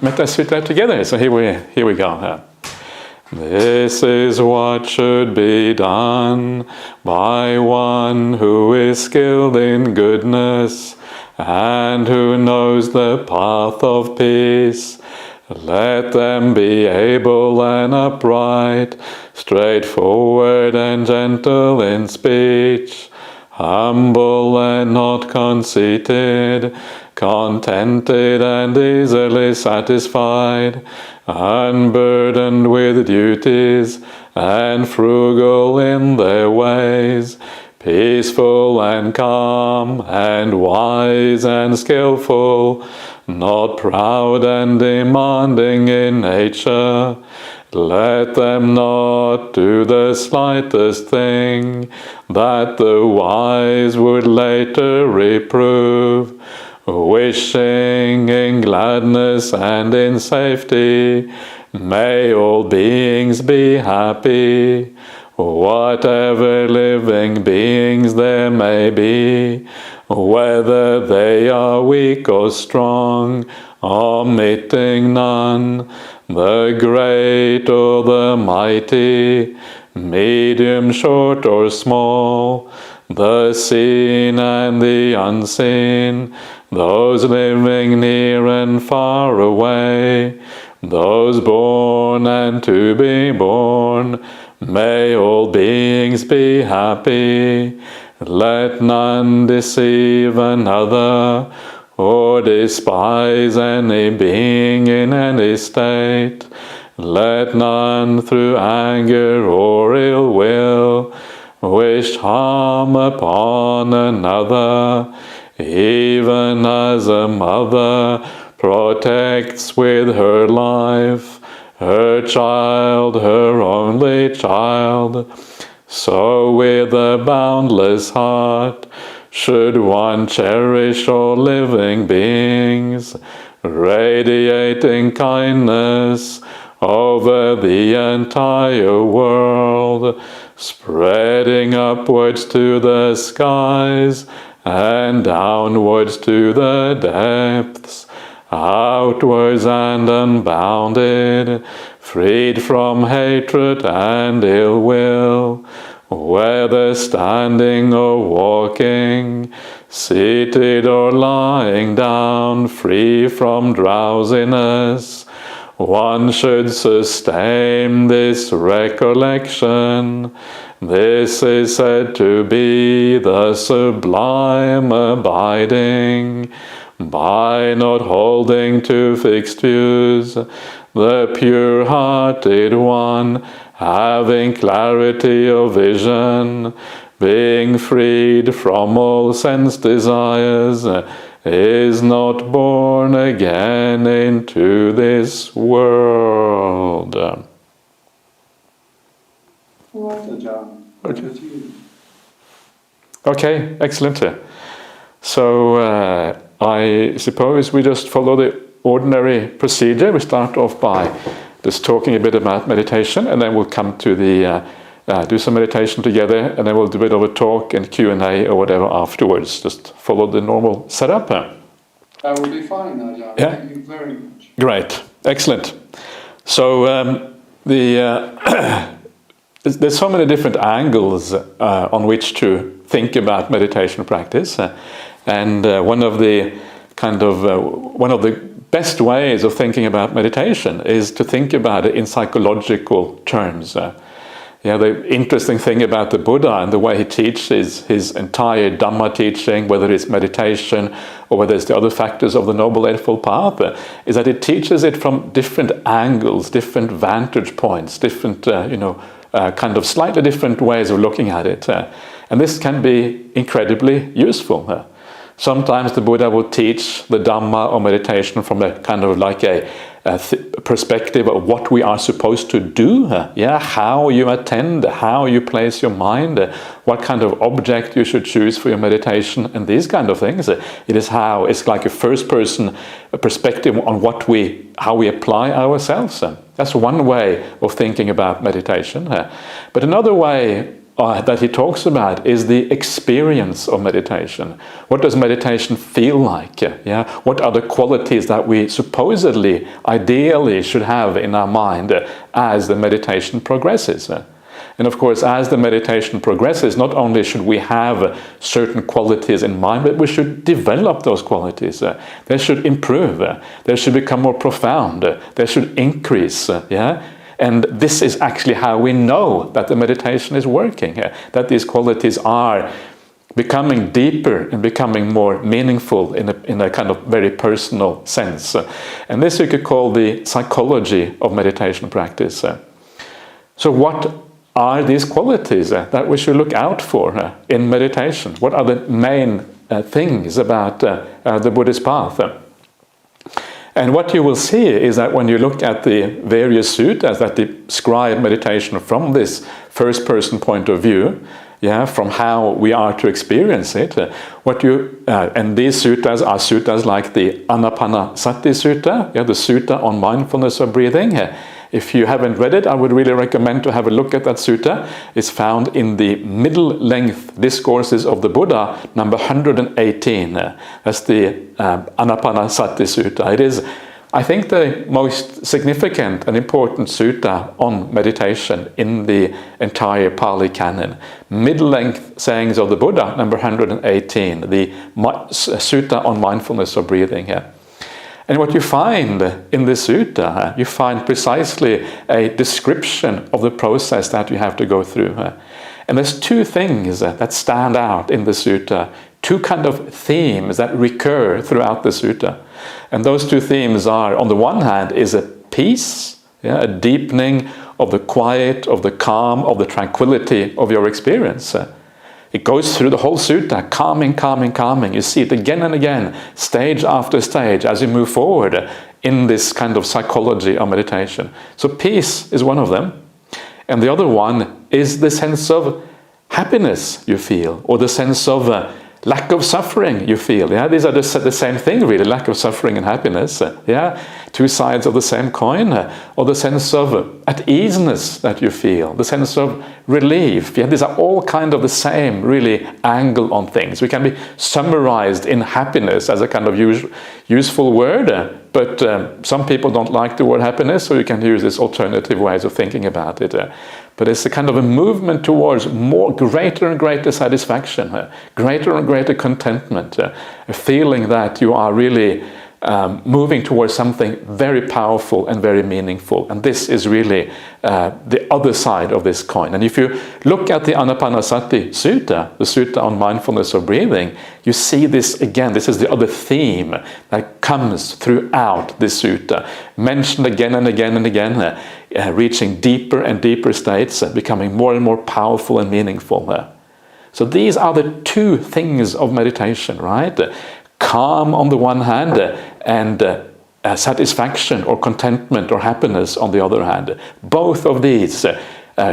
Metta Sutta together. So here we go. This is what should be done by one who is skilled in goodness and who knows the path of peace. Let them be able and upright, straightforward and gentle in speech, humble and not conceited, contented and easily satisfied, unburdened with duties, and frugal in their ways, peaceful and calm, and wise and skillful, not proud and demanding in nature. Let them not do the slightest thing that the wise would later reprove, wishing in gladness and in safety, may all beings be happy, whatever living beings there may be, whether they are weak or strong, omitting none, the great or the mighty, medium, short or small, the seen and the unseen, those living near and far away, those born and to be born, may all beings be happy. Let none deceive another, or despise any being in any state. Let none through anger or ill will wish harm upon another, even as a mother protects with her life her child, her only child. So with a boundless heart should one cherish all living beings, radiating kindness over the entire world, spreading upwards to the skies and downwards to the depths, outwards and unbounded, freed from hatred and ill will, whether standing or walking, seated or lying down, free from drowsiness. One should sustain this recollection. This is said to be the sublime abiding. By not holding to fixed views, the pure-hearted one, having clarity of vision, being freed from all sense desires, is not born again into this world. Right, Ajahn. Okay, excellent. So I suppose we just follow the ordinary procedure. We start off by just talking a bit about meditation, and then we'll come to the do some meditation together, and then we'll do a bit of a talk and Q&A or whatever afterwards. Just follow the normal setup. That will be fine, Ajahn. Yeah? Thank you very much. Great, excellent. So there's so many different angles on which to think about meditation practice, and one of the best ways of thinking about meditation is to think about it in psychological terms. The interesting thing about the Buddha and the way he teaches his entire Dhamma teaching, whether it's meditation or whether it's the other factors of the Noble Eightfold Path, is that it teaches it from different angles, different vantage points, different, kind of slightly different ways of looking at it. And this can be incredibly useful. Sometimes the Buddha will teach the Dhamma or meditation from a kind of like a perspective of what we are supposed to do, how you attend, how you place your mind, what kind of object you should choose for your meditation, and these kind of things. It's like a first-person perspective on how we apply ourselves. That's one way of thinking about meditation. But another way that he talks about is the experience of meditation. What does meditation feel like? Yeah? What are the qualities that we supposedly, ideally should have in our mind as the meditation progresses? And of course, as the meditation progresses, not only should we have certain qualities in mind, but we should develop those qualities. They should improve. They should become more profound. They should increase. Yeah? And this is actually how we know that the meditation is working, that these qualities are becoming deeper and becoming more meaningful in a kind of very personal sense. And this you could call the psychology of meditation practice. So what are these qualities that we should look out for in meditation? What are the main things about the Buddhist path? And what you will see is that when you look at the various suttas that describe meditation from this first-person point of view, from how we are to experience it, and these suttas are suttas like the Anapanasati Sutta, the Sutta on mindfulness of breathing. If you haven't read it, I would really recommend to have a look at that sutta. It's found in the middle-length discourses of the Buddha, number 118. That's the Anapanasati Sutta. It is, I think, the most significant and important sutta on meditation in the entire Pali Canon. Middle-length sayings of the Buddha, number 118, the Sutta on mindfulness of breathing. And what you find in this sutta, you find precisely a description of the process that you have to go through. And there's two things that stand out in the sutta, two kind of themes that recur throughout the sutta. And those two themes are, on the one hand, is a peace, a deepening of the quiet, of the calm, of the tranquility of your experience. It goes through the whole sutta, calming, calming, calming. You see it again and again, stage after stage, as you move forward in this kind of psychology of meditation. So peace is one of them. And the other one is the sense of happiness you feel, or the sense of lack of suffering you feel. These are the same thing, really, lack of suffering and happiness. Two sides of the same coin. Or the sense of at easeness that you feel, the sense of relief. These are all kind of the same, really, angle on things. We can be summarized in happiness as a kind of useful word, but some people don't like the word happiness, so you can use this alternative ways of thinking about it. But it's a kind of a movement towards greater and greater satisfaction, greater and greater contentment, a feeling that you are really moving towards something very powerful and very meaningful. And this is really the other side of this coin. And if you look at the Anapanasati Sutta, the Sutta on mindfulness of breathing, you see this again. This is the other theme that comes throughout this sutta, mentioned again and again and again, reaching deeper and deeper states, becoming more and more powerful and meaningful. So these are the two things of meditation, right? Calm on the one hand, and satisfaction or contentment or happiness on the other hand. Both of these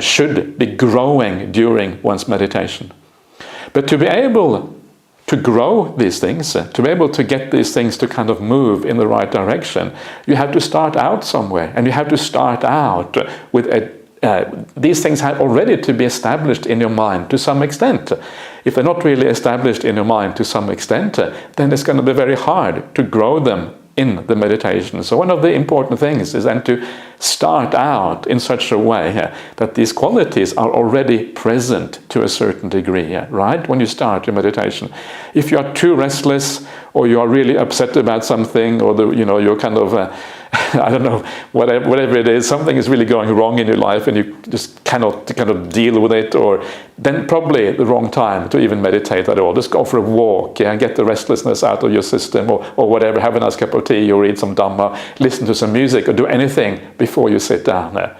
should be growing during one's meditation. But to be able to grow these things, to be able to get these things to kind of move in the right direction, you have to start out somewhere, and you have to start out with these things have already to be established in your mind to some extent. If they're not really established in your mind to some extent, then it's going to be very hard to grow them in the meditation. So one of the important things is then to start out in such a way that these qualities are already present to a certain degree, right? When you start your meditation. If you are too restless, or you are really upset about something, or you're kind of I don't know, whatever it is, something is really going wrong in your life and you just cannot kind of deal with it, or then probably the wrong time to even meditate at all. Just go for a walk and get the restlessness out of your system, or whatever, have a nice cup of tea, or read some Dhamma, listen to some music, or do anything before you sit down there.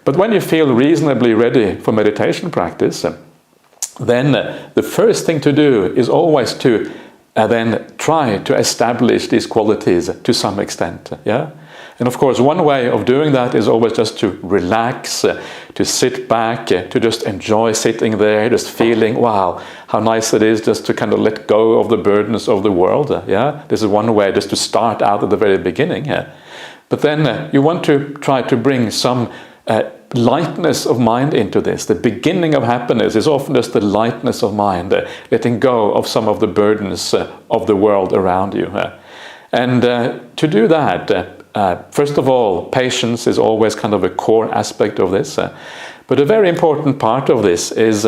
But when you feel reasonably ready for meditation practice, then the first thing to do is always to then try to establish these qualities to some extent. And of course, one way of doing that is always just to relax, to sit back, to just enjoy sitting there, just feeling, wow, how nice it is just to kind of let go of the burdens of the world. This is one way, just to start out at the very beginning. But then you want to try to bring some lightness of mind into this. The beginning of happiness is often just the lightness of mind, letting go of some of the burdens of the world around you. And to do that, first of all, patience is always kind of a core aspect of this. But a very important part of this is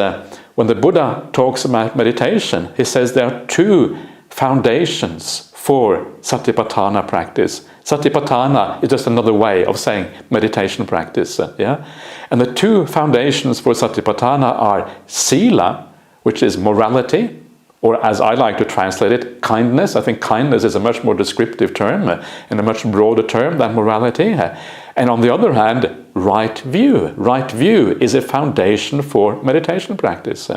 when the Buddha talks about meditation, he says there are two foundations for Satipatthana practice. Satipatthana is just another way of saying meditation practice. And the two foundations for Satipatthana are Sila, which is morality, or as I like to translate it, kindness. I think kindness is a much more descriptive term and a much broader term than morality. And on the other hand, right view. Right view is a foundation for meditation practice.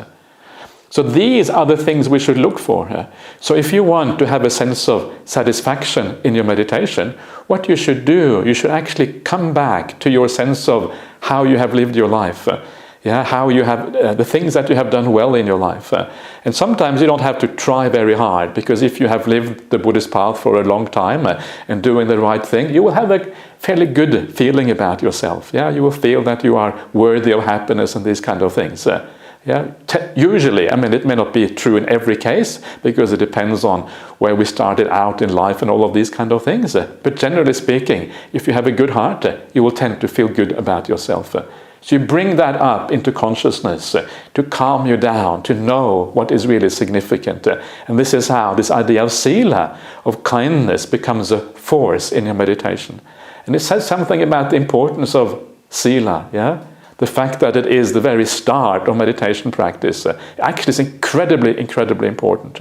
So these are the things we should look for. So if you want to have a sense of satisfaction in your meditation, what you should do, you should actually come back to your sense of how you have lived your life. How you have the things that you have done well in your life. And sometimes you don't have to try very hard, because if you have lived the Buddhist path for a long time and doing the right thing, you will have a fairly good feeling about yourself. You will feel that you are worthy of happiness and these kind of things. Usually, I mean, it may not be true in every case, because it depends on where we started out in life and all of these kind of things. But generally speaking, if you have a good heart, you will tend to feel good about yourself. So you bring that up into consciousness to calm you down, to know what is really significant. And this is how this idea of sila, of kindness, becomes a force in your meditation. And it says something about the importance of sila, the fact that it is the very start of meditation practice. Actually is incredibly, incredibly important.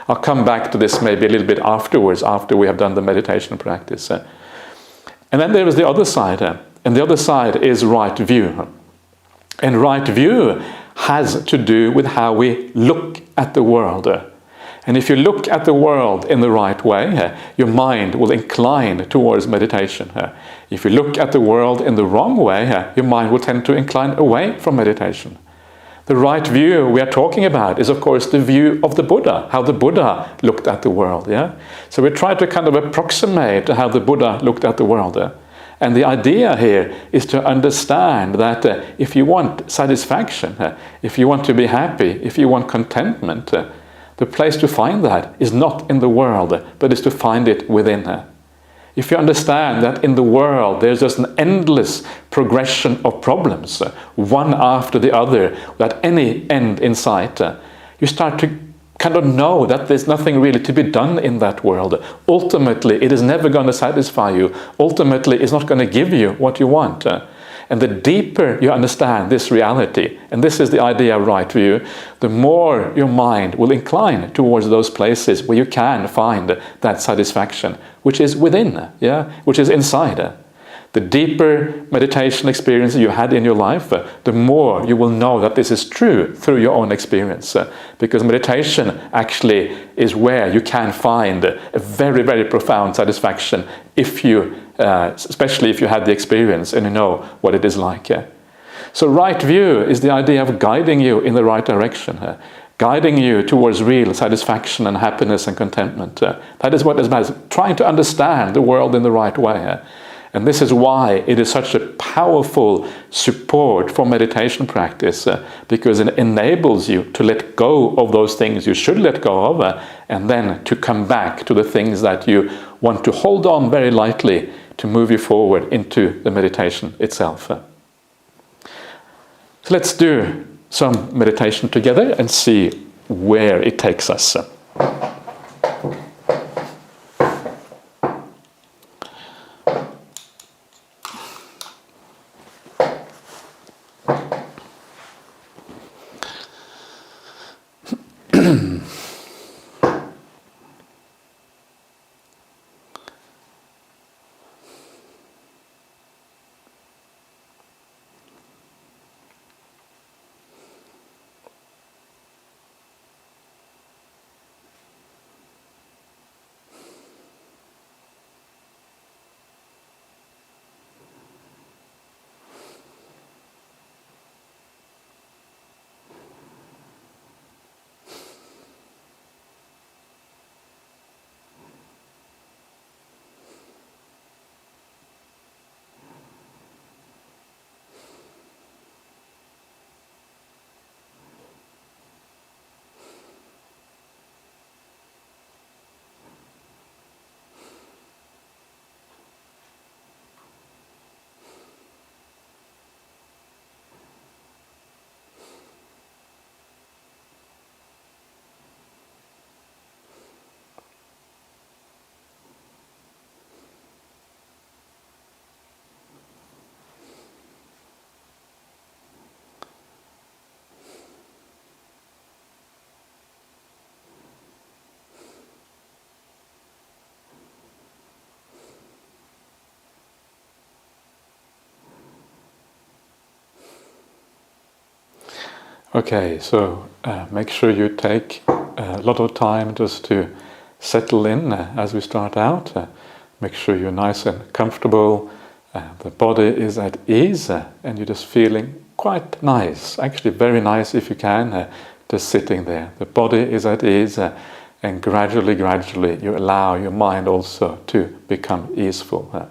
I'll come back to this maybe a little bit afterwards, after we have done the meditation practice. And then there is the other side. And the other side is right view. And right view has to do with how we look at the world. And if you look at the world in the right way, your mind will incline towards meditation. If you look at the world in the wrong way, your mind will tend to incline away from meditation. The right view we are talking about is, of course, the view of the Buddha, how the Buddha looked at the world. So we try to kind of approximate how the Buddha looked at the world. And the idea here is to understand that if you want satisfaction, if you want to be happy, if you want contentment, the place to find that is not in the world, but is to find it within. If you understand that in the world there's just an endless progression of problems, one after the other, without any end in sight, you start to kind of know that there's nothing really to be done in that world. Ultimately, it is never going to satisfy you. Ultimately, it's not going to give you what you want. And the deeper you understand this reality, and this is the idea of right view, the more your mind will incline towards those places where you can find that satisfaction, which is within, which is inside. The deeper meditation experience you had in your life, the more you will know that this is true through your own experience. Because meditation actually is where you can find a very, very profound satisfaction, if you, especially if you had the experience and you know what it is like. So right view is the idea of guiding you in the right direction, guiding you towards real satisfaction and happiness and contentment. That is what is about, trying to understand the world in the right way. And this is why it is such a powerful support for meditation practice, because it enables you to let go of those things you should let go of, and then to come back to the things that you want to hold on very lightly to move you forward into the meditation itself. So let's do some meditation together and see where it takes us. Okay, so make sure you take a lot of time just to settle in as we start out. Make sure you're nice and comfortable, the body is at ease, and you're just feeling quite nice, actually very nice if you can, just sitting there. The body is at ease, and gradually you allow your mind also to become easeful.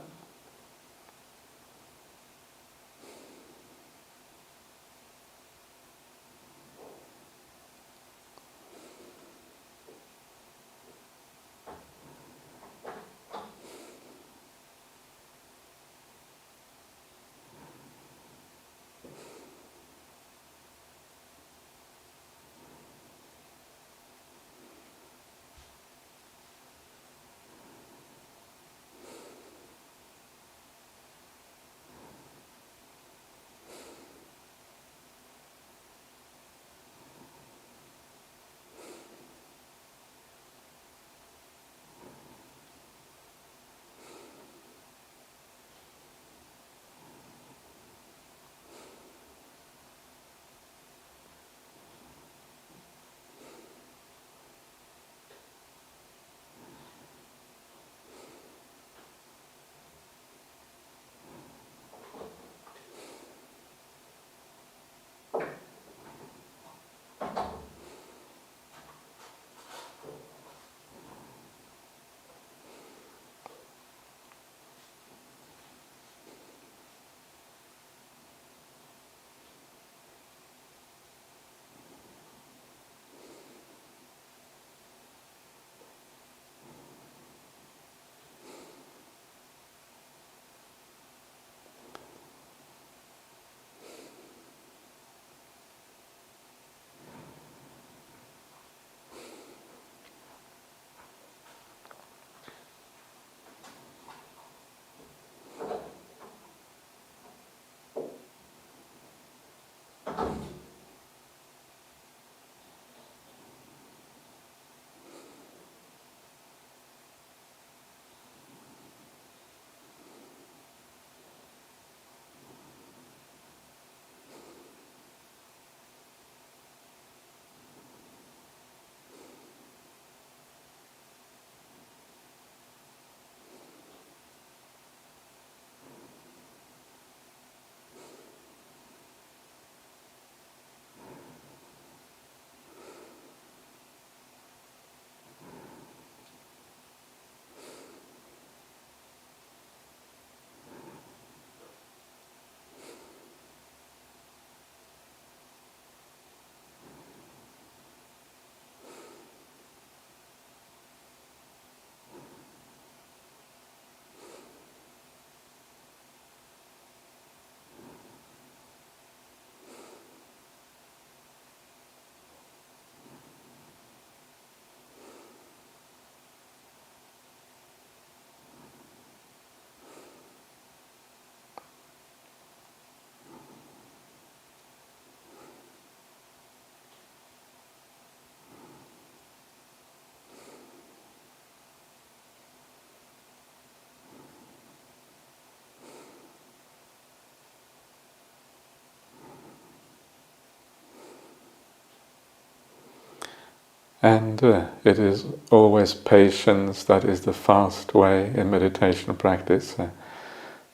And it is always patience that is the fast way in meditation practice.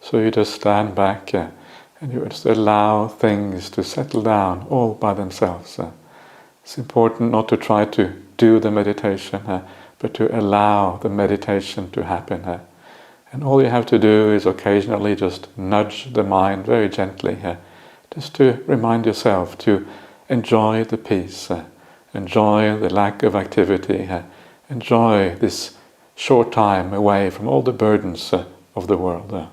So you just stand back and you just allow things to settle down all by themselves. It's important not to try to do the meditation, but to allow the meditation to happen. And all you have to do is occasionally just nudge the mind very gently, just to remind yourself to enjoy the peace, enjoy the lack of activity, enjoy this short time away from all the burdens of the world.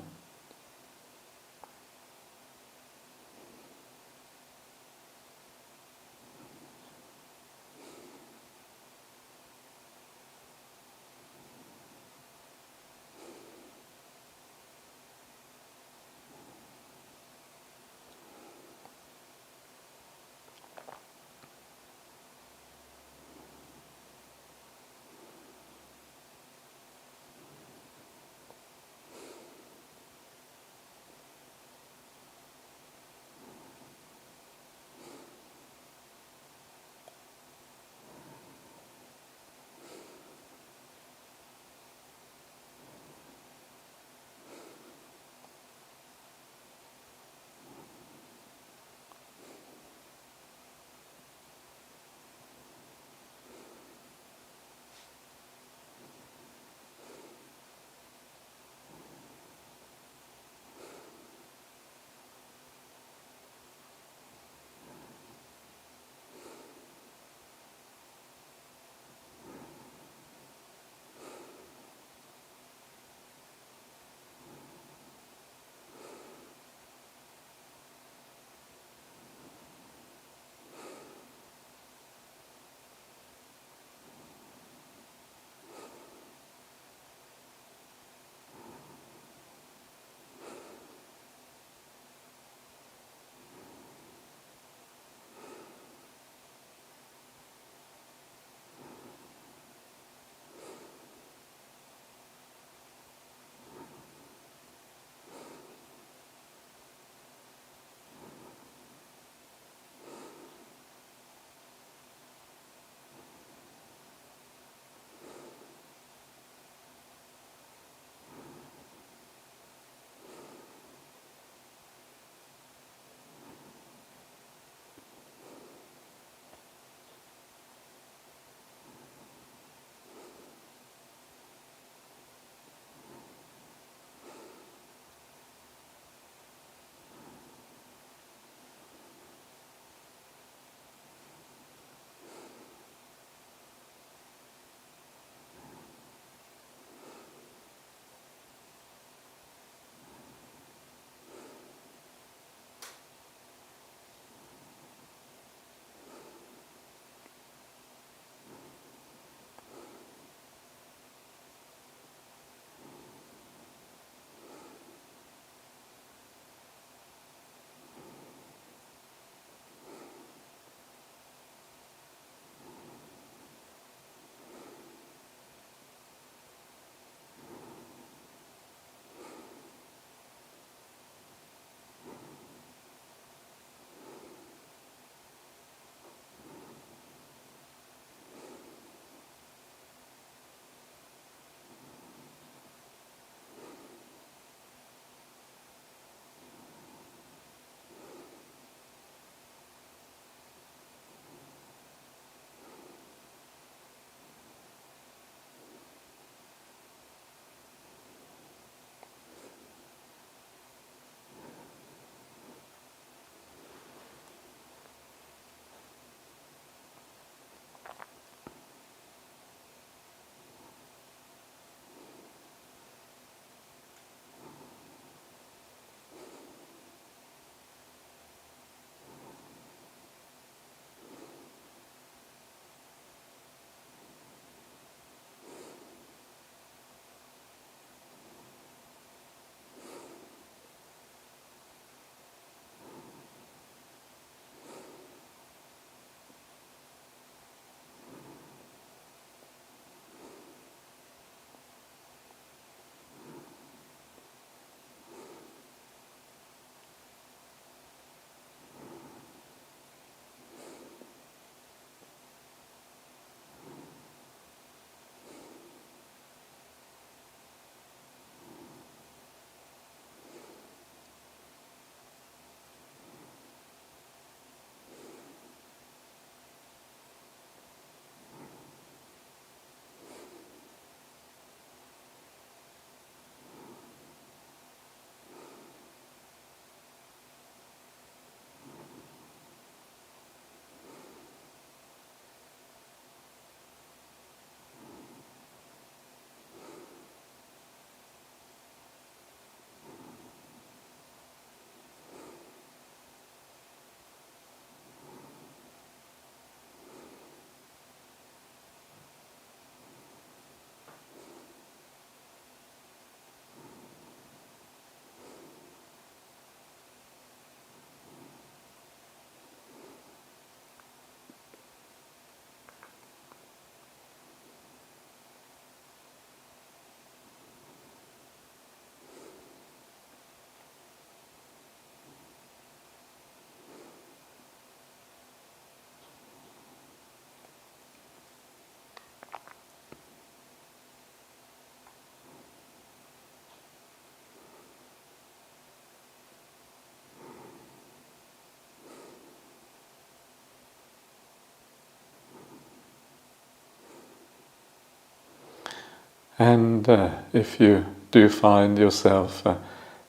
And if you do find yourself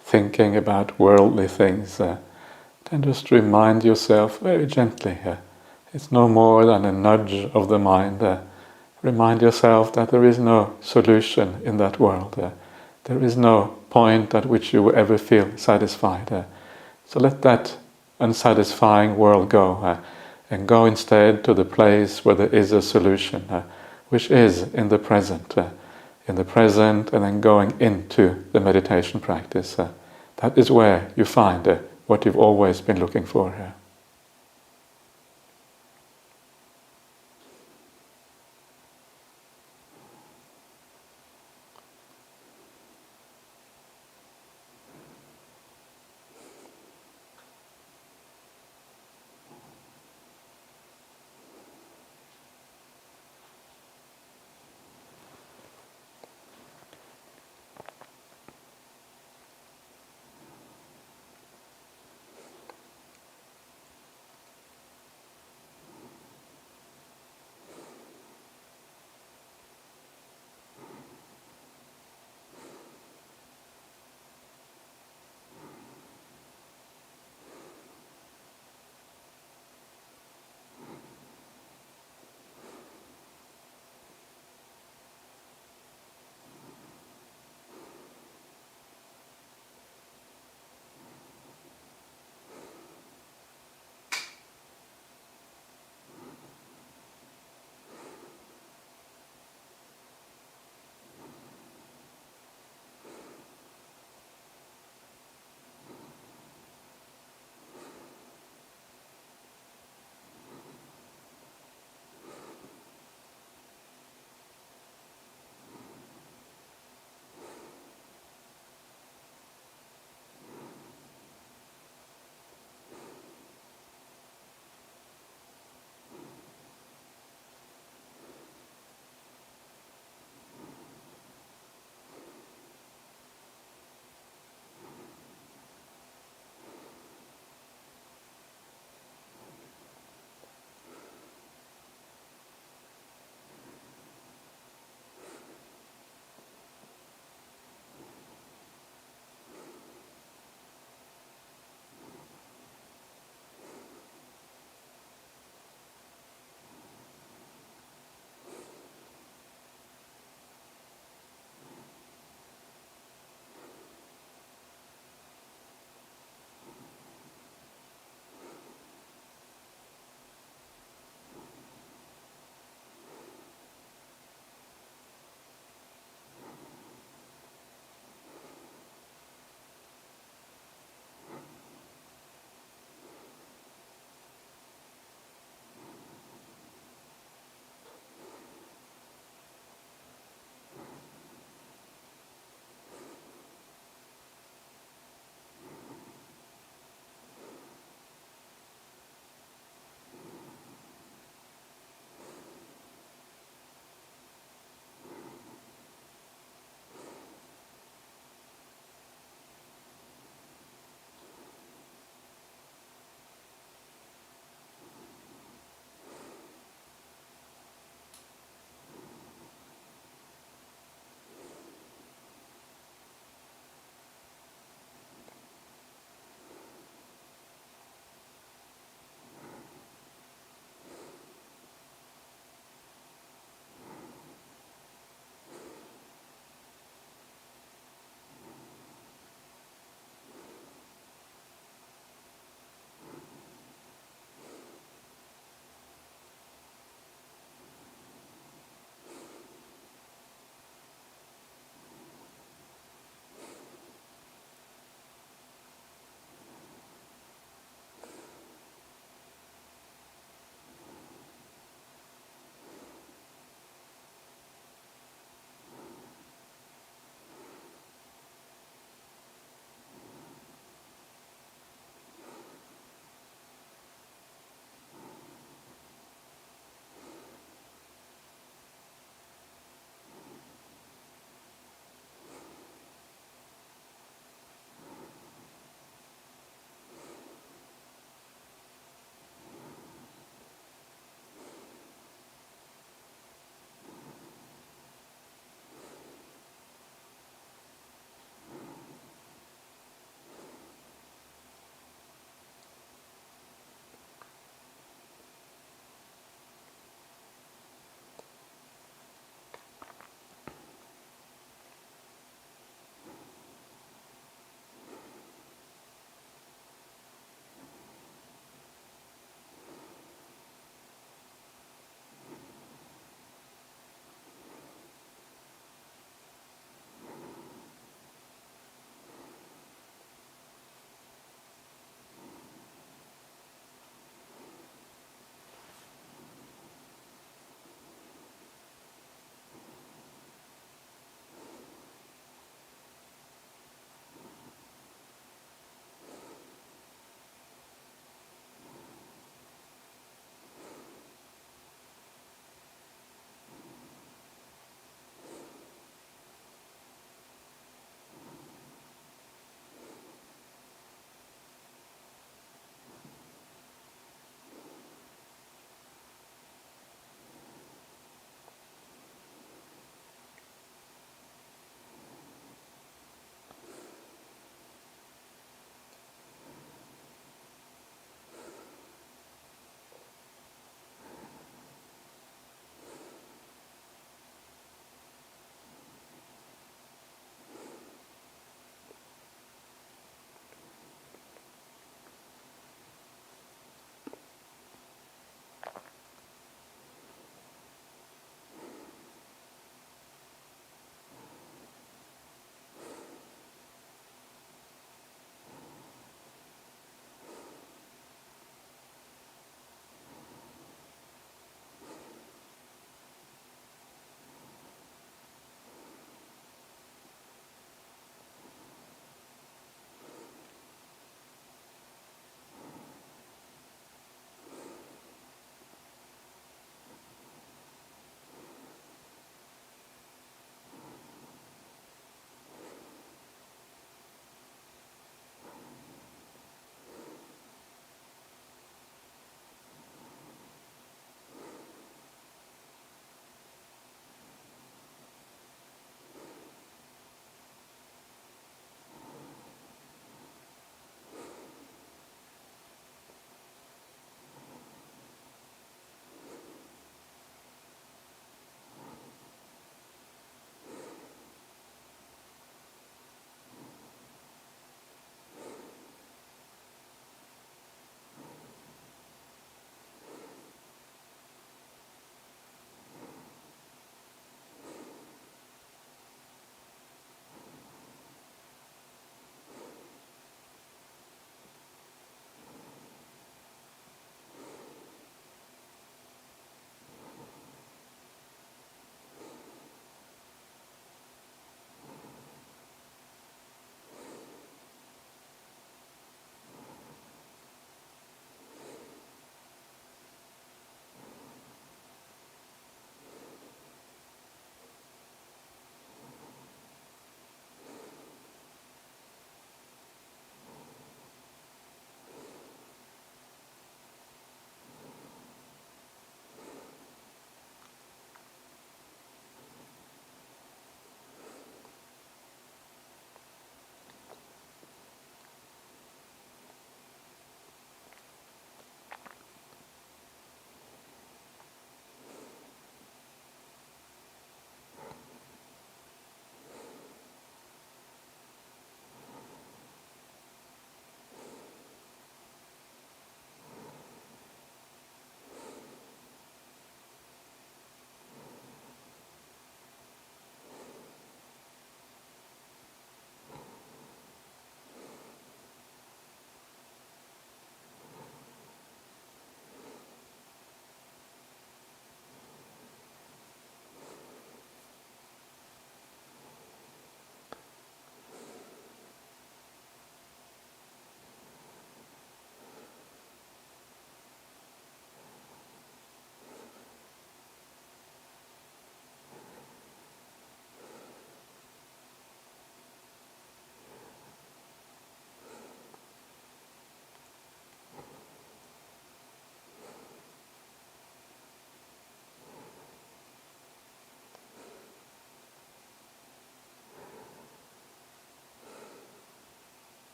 thinking about worldly things, then just remind yourself very gently. It's no more than a nudge of the mind. Remind yourself that there is no solution in that world. There is no point at which you will ever feel satisfied. So let that unsatisfying world go, and go instead to the place where there is a solution, which is in the present. In the present, and then going into the meditation practice. That is where you find what you've always been looking for here.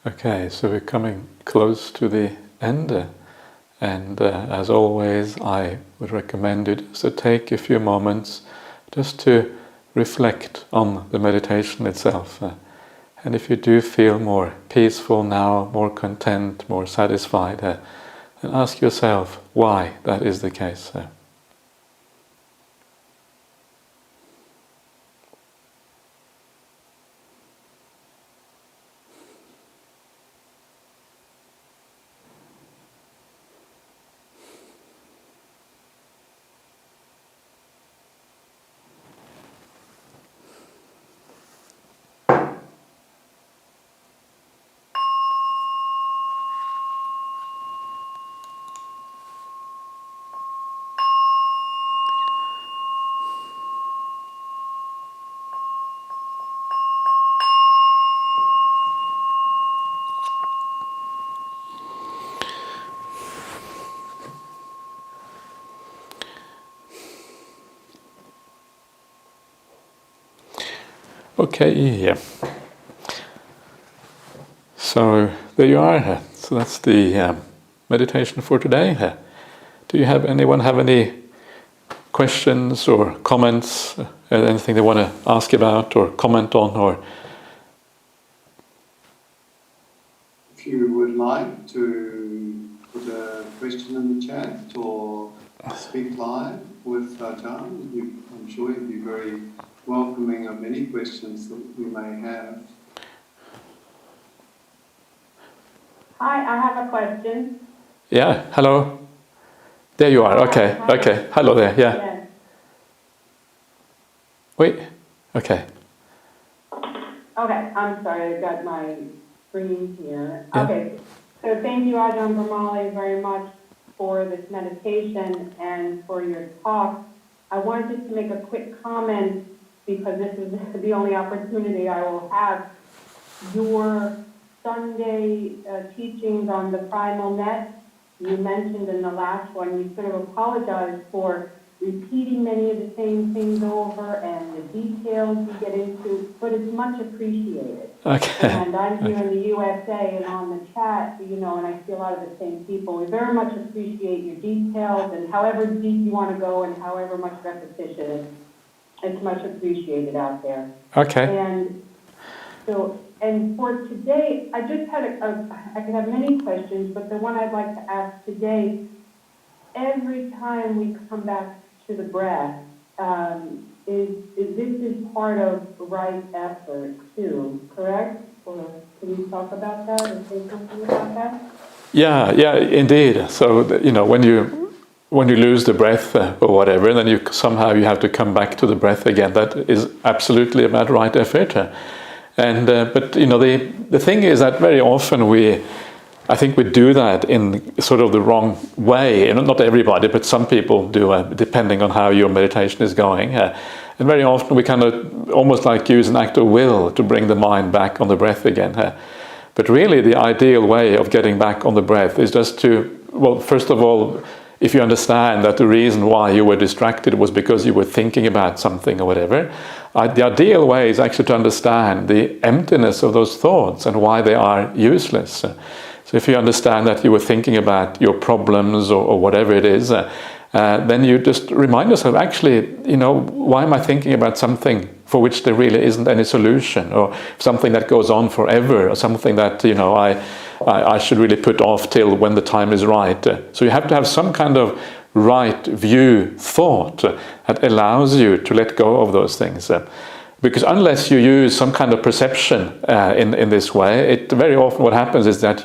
Okay, so we're coming close to the end, and as always, I would recommend you just to take a few moments just to reflect on the meditation itself. And if you do feel more peaceful now, more content, more satisfied, then ask yourself why that is the case. Okay, yeah. So there you are. So that's the meditation for today. Do you have anyone have any questions or comments? Anything they want to ask about or comment on? Or If you would like to put a question in the chat or speak live with Ajahn, I'm sure he'd be very welcoming of any questions that we may have. Hi, I have a question. yeah, hello. There you are. Okay, Hi. okay. Hello there. Yeah. Yes. Wait. Okay. Okay, I'm sorry, I got my screen here. Yeah. Okay, so thank you, Ajahn Brahmali, very much for this meditation and for your talk. I wanted to make a quick comment because this is the only opportunity I will have. Your Sunday teachings on the primal net, you mentioned in the last one, you sort of apologized for repeating many of the same things over and the details you get into, but it's much appreciated. Okay. And I'm here in the USA and on the chat, and I see a lot of the same people. We very much appreciate your details and however deep you want to go and however much repetition, it's much appreciated out there. Okay. And so, and for today, I just had I could have many questions, but the one I'd like to ask today, every time we come back to the breath, is this part of right effort too, correct? Or can you talk about that or say something about that? Yeah, indeed. So when you lose the breath or whatever, then you have to come back to the breath again. That is absolutely about right effort. And but the thing is that very often I think we do that in sort of the wrong way. And not everybody, but some people do, depending on how your meditation is going. And very often we kind of almost like use an act of will to bring the mind back on the breath again. But really the ideal way of getting back on the breath is just to, well, first of all, if you understand that the reason why you were distracted was because you were thinking about something or whatever, the ideal way is actually to understand the emptiness of those thoughts and why they are useless. So if you understand that you were thinking about your problems or whatever it is, then you just remind yourself, actually, why am I thinking about something for which there really isn't any solution, or something that goes on forever, or something that I should really put off till when the time is right. So you have to have some kind of right view thought that allows you to let go of those things. Because unless you use some kind of perception in this way, very often what happens is that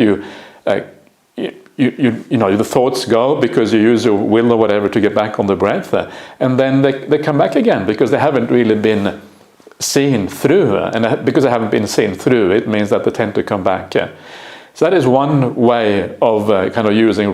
the thoughts go because you use your will or whatever to get back on the breath, and then they come back again because they haven't really been seen through, and because they haven't been seen through, it means that they tend to come back. So that is one way of kind of using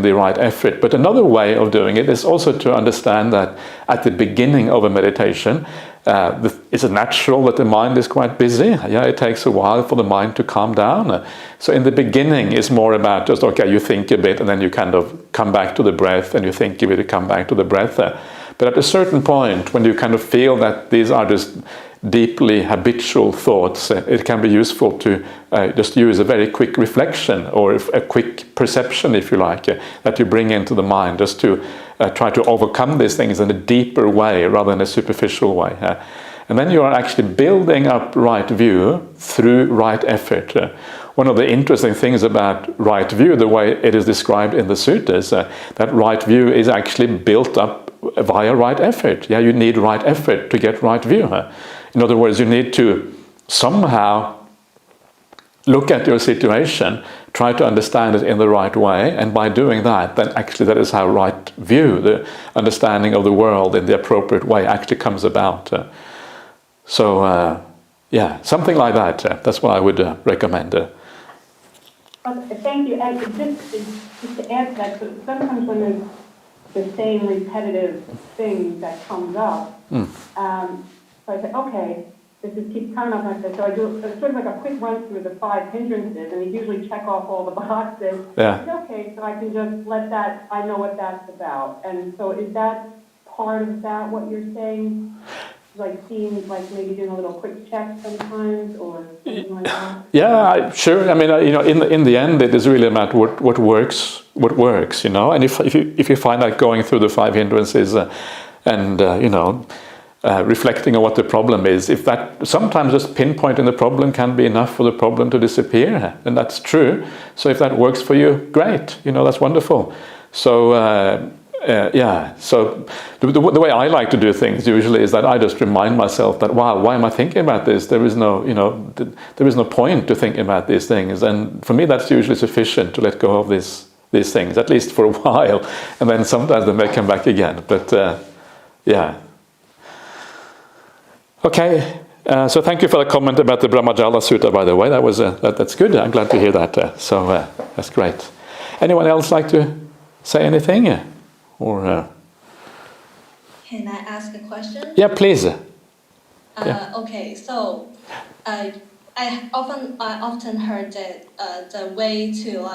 the right effort. But another way of doing it is also to understand that at the beginning of a meditation, it's natural that the mind is quite busy. Yeah, it takes a while for the mind to calm down. So in the beginning, it's more about just, okay, you think a bit and then you kind of come back to the breath, and you think a bit, you come back to the breath. But at a certain point, when you kind of feel that these are just deeply habitual thoughts, it can be useful to just use a very quick reflection or a quick perception, if you like, that you bring into the mind, just to try to overcome these things in a deeper way rather than a superficial way. And then you are actually building up right view through right effort. One of the interesting things about right view, the way it is described in the suttas, that right view is actually built up via right effort. Yeah, you need right effort to get right view. In other words, you need to somehow look at your situation, try to understand it in the right way, and by doing that, then actually that is how right view, the understanding of the world in the appropriate way, actually comes about. Yeah, something like that. That's what I would recommend. Thank you. And just to add to that, so sometimes when there's the same repetitive thing that comes up, so I say, okay, this is keeps coming up like this. So I do sort of like a quick run through the 5 hindrances, and I usually check off all the boxes. Yeah. Okay, so I can just let that, I know what that's about. And so is that part of that, what you're saying? Like seeing, like maybe doing a little quick check sometimes, or something like that? Yeah, sure. I mean, in the end, it is really about what works, And if you find that going through the 5 hindrances and reflecting on what the problem is, if that sometimes just pinpointing the problem can be enough for the problem to disappear, and that's true. So if that works for you, great. That's wonderful. So. So the way I like to do things usually is that I just remind myself that, wow, why am I thinking about this? There is no, there is no point to thinking about these things. And for me, that's usually sufficient to let go of these things, at least for a while. And then sometimes they may come back again. But yeah. Okay. So thank you for the comment about the Brahmajala Suta, by the way. That was that's good. I'm glad to hear that. That's great. Anyone else like to say anything? Or can I ask a question? Yeah, please. Okay, so I often heard that the way to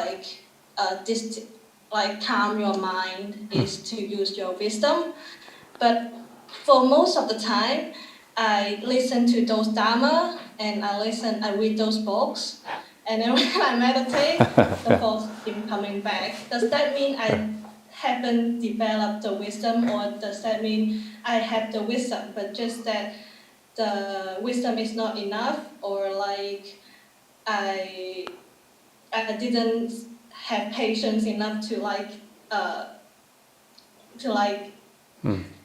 calm your mind is to use your wisdom, but for most of the time, I listen to those Dharma and I read those books, and then when I meditate, the thoughts keep coming back. Does that mean I haven't developed the wisdom, or does that mean I have the wisdom, but just that the wisdom is not enough, or like I didn't have patience enough to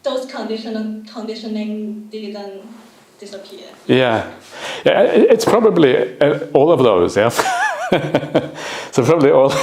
those conditioning didn't disappear? Yeah, it's probably all of those. Yeah. So probably all,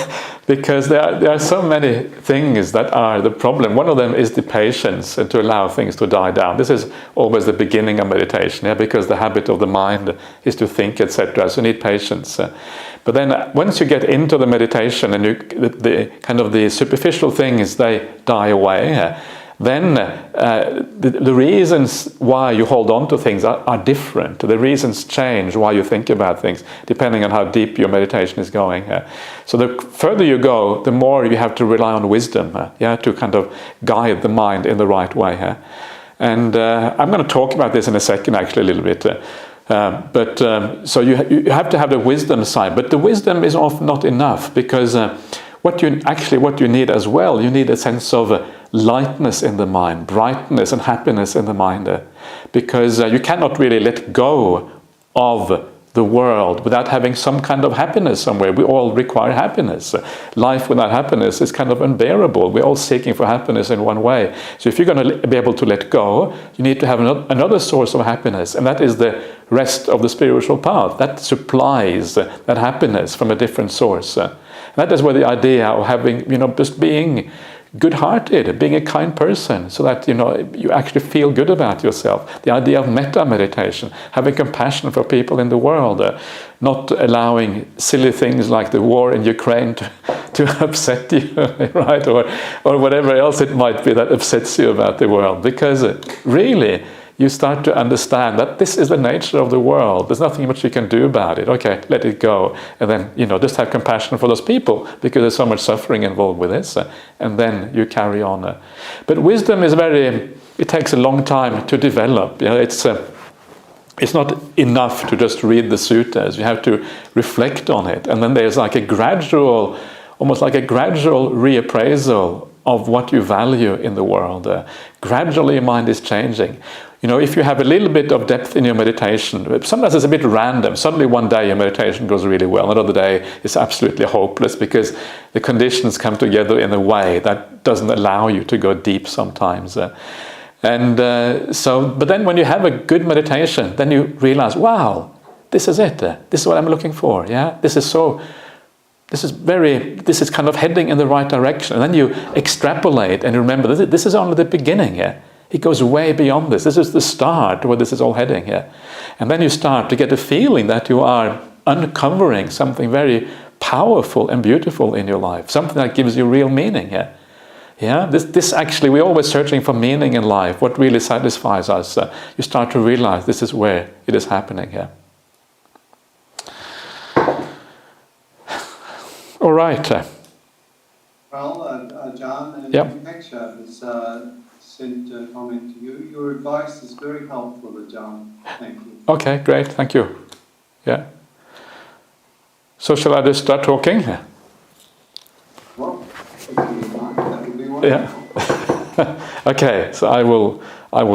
because there are so many things that are the problem. One of them is the patience and to allow things to die down. This is always the beginning of meditation, because the habit of the mind is to think, etc. So you need patience. But then once you get into the meditation and the superficial things, they die away. Then the reasons why you hold on to things are different. The reasons change why you think about things, depending on how deep your meditation is going. So the further you go, the more you have to rely on wisdom, to kind of guide the mind in the right way. And I'm going to talk about this in a second, actually, a little bit. So you have to have the wisdom side, but the wisdom is often not enough, because what you need as well, you need a sense of lightness in the mind, brightness and happiness in the mind, because you cannot really let go of the world without having some kind of happiness somewhere. We all require happiness. Life without happiness is kind of unbearable. We're all seeking for happiness in one way. So if you're going to be able to let go, you need to have another source of happiness, and that is the rest of the spiritual path. That supplies that happiness from a different source. That is where the idea of having, just being good-hearted, being a kind person, so that you actually feel good about yourself. The idea of metta meditation, having compassion for people in the world, not allowing silly things like the war in Ukraine to upset you, right? Or whatever else it might be that upsets you about the world, because really you start to understand that this is the nature of the world. There's nothing much you can do about it. Okay, let it go. And then, just have compassion for those people, because there's so much suffering involved with this. And then you carry on. But wisdom is it takes a long time to develop. It's it's not enough to just read the suttas. You have to reflect on it. And then there's like a gradual, almost like a gradual reappraisal of what you value in the world. Gradually your mind is changing. You know, if you have a little bit of depth in your meditation, sometimes it's a bit random. Suddenly one day your meditation goes really well, another day it's absolutely hopeless because the conditions come together in a way that doesn't allow you to go deep sometimes. But then when you have a good meditation, then you realize, wow, this is it. This is what I'm looking for. Yeah, this is kind of heading in the right direction. And then you extrapolate and you remember this is only the beginning. Yeah, it goes way beyond this. This is the start where this is all heading. Yeah, and then you start to get a feeling that you are uncovering something very powerful and beautiful in your life, something that gives you real meaning. Yeah. Yeah, this actually, we're always searching for meaning in life, what really satisfies us. You start to realize this is where it is happening here. All right. Well, Ajahn and Yep. Peksha has sent a comment to you. Your advice is very helpful, Ajahn. Thank you. Okay, great, thank you. Yeah. So shall I just start talking? Well, if you like, that would be wonderful. Yeah. Okay, so I will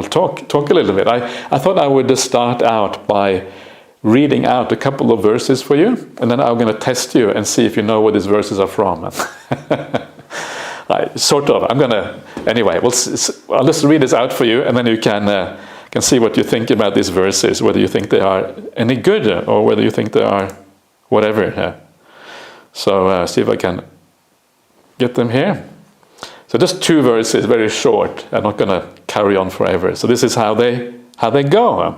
talk a little bit. I thought I would just start out by reading out a couple of verses for you, and then I'm going to test you and see if you know where these verses are from. Sort of. I'm going to anyway. I'll just read this out for you, and then you can see what you think about these verses. Whether you think they are any good or whether you think they are whatever. Yeah. So see if I can get them here. So just 2 verses, very short. I'm not going to carry on forever. So this is how they go.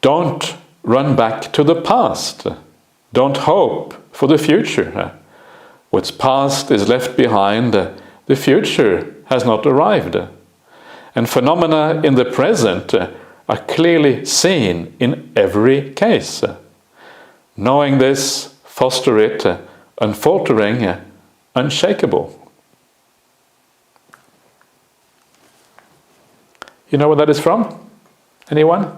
Don't run back to the past. Don't hope for the future. What's past is left behind. The future has not arrived. And phenomena in the present are clearly seen in every case. Knowing this, foster it, unfaltering, unshakable. You know where that is from? Anyone?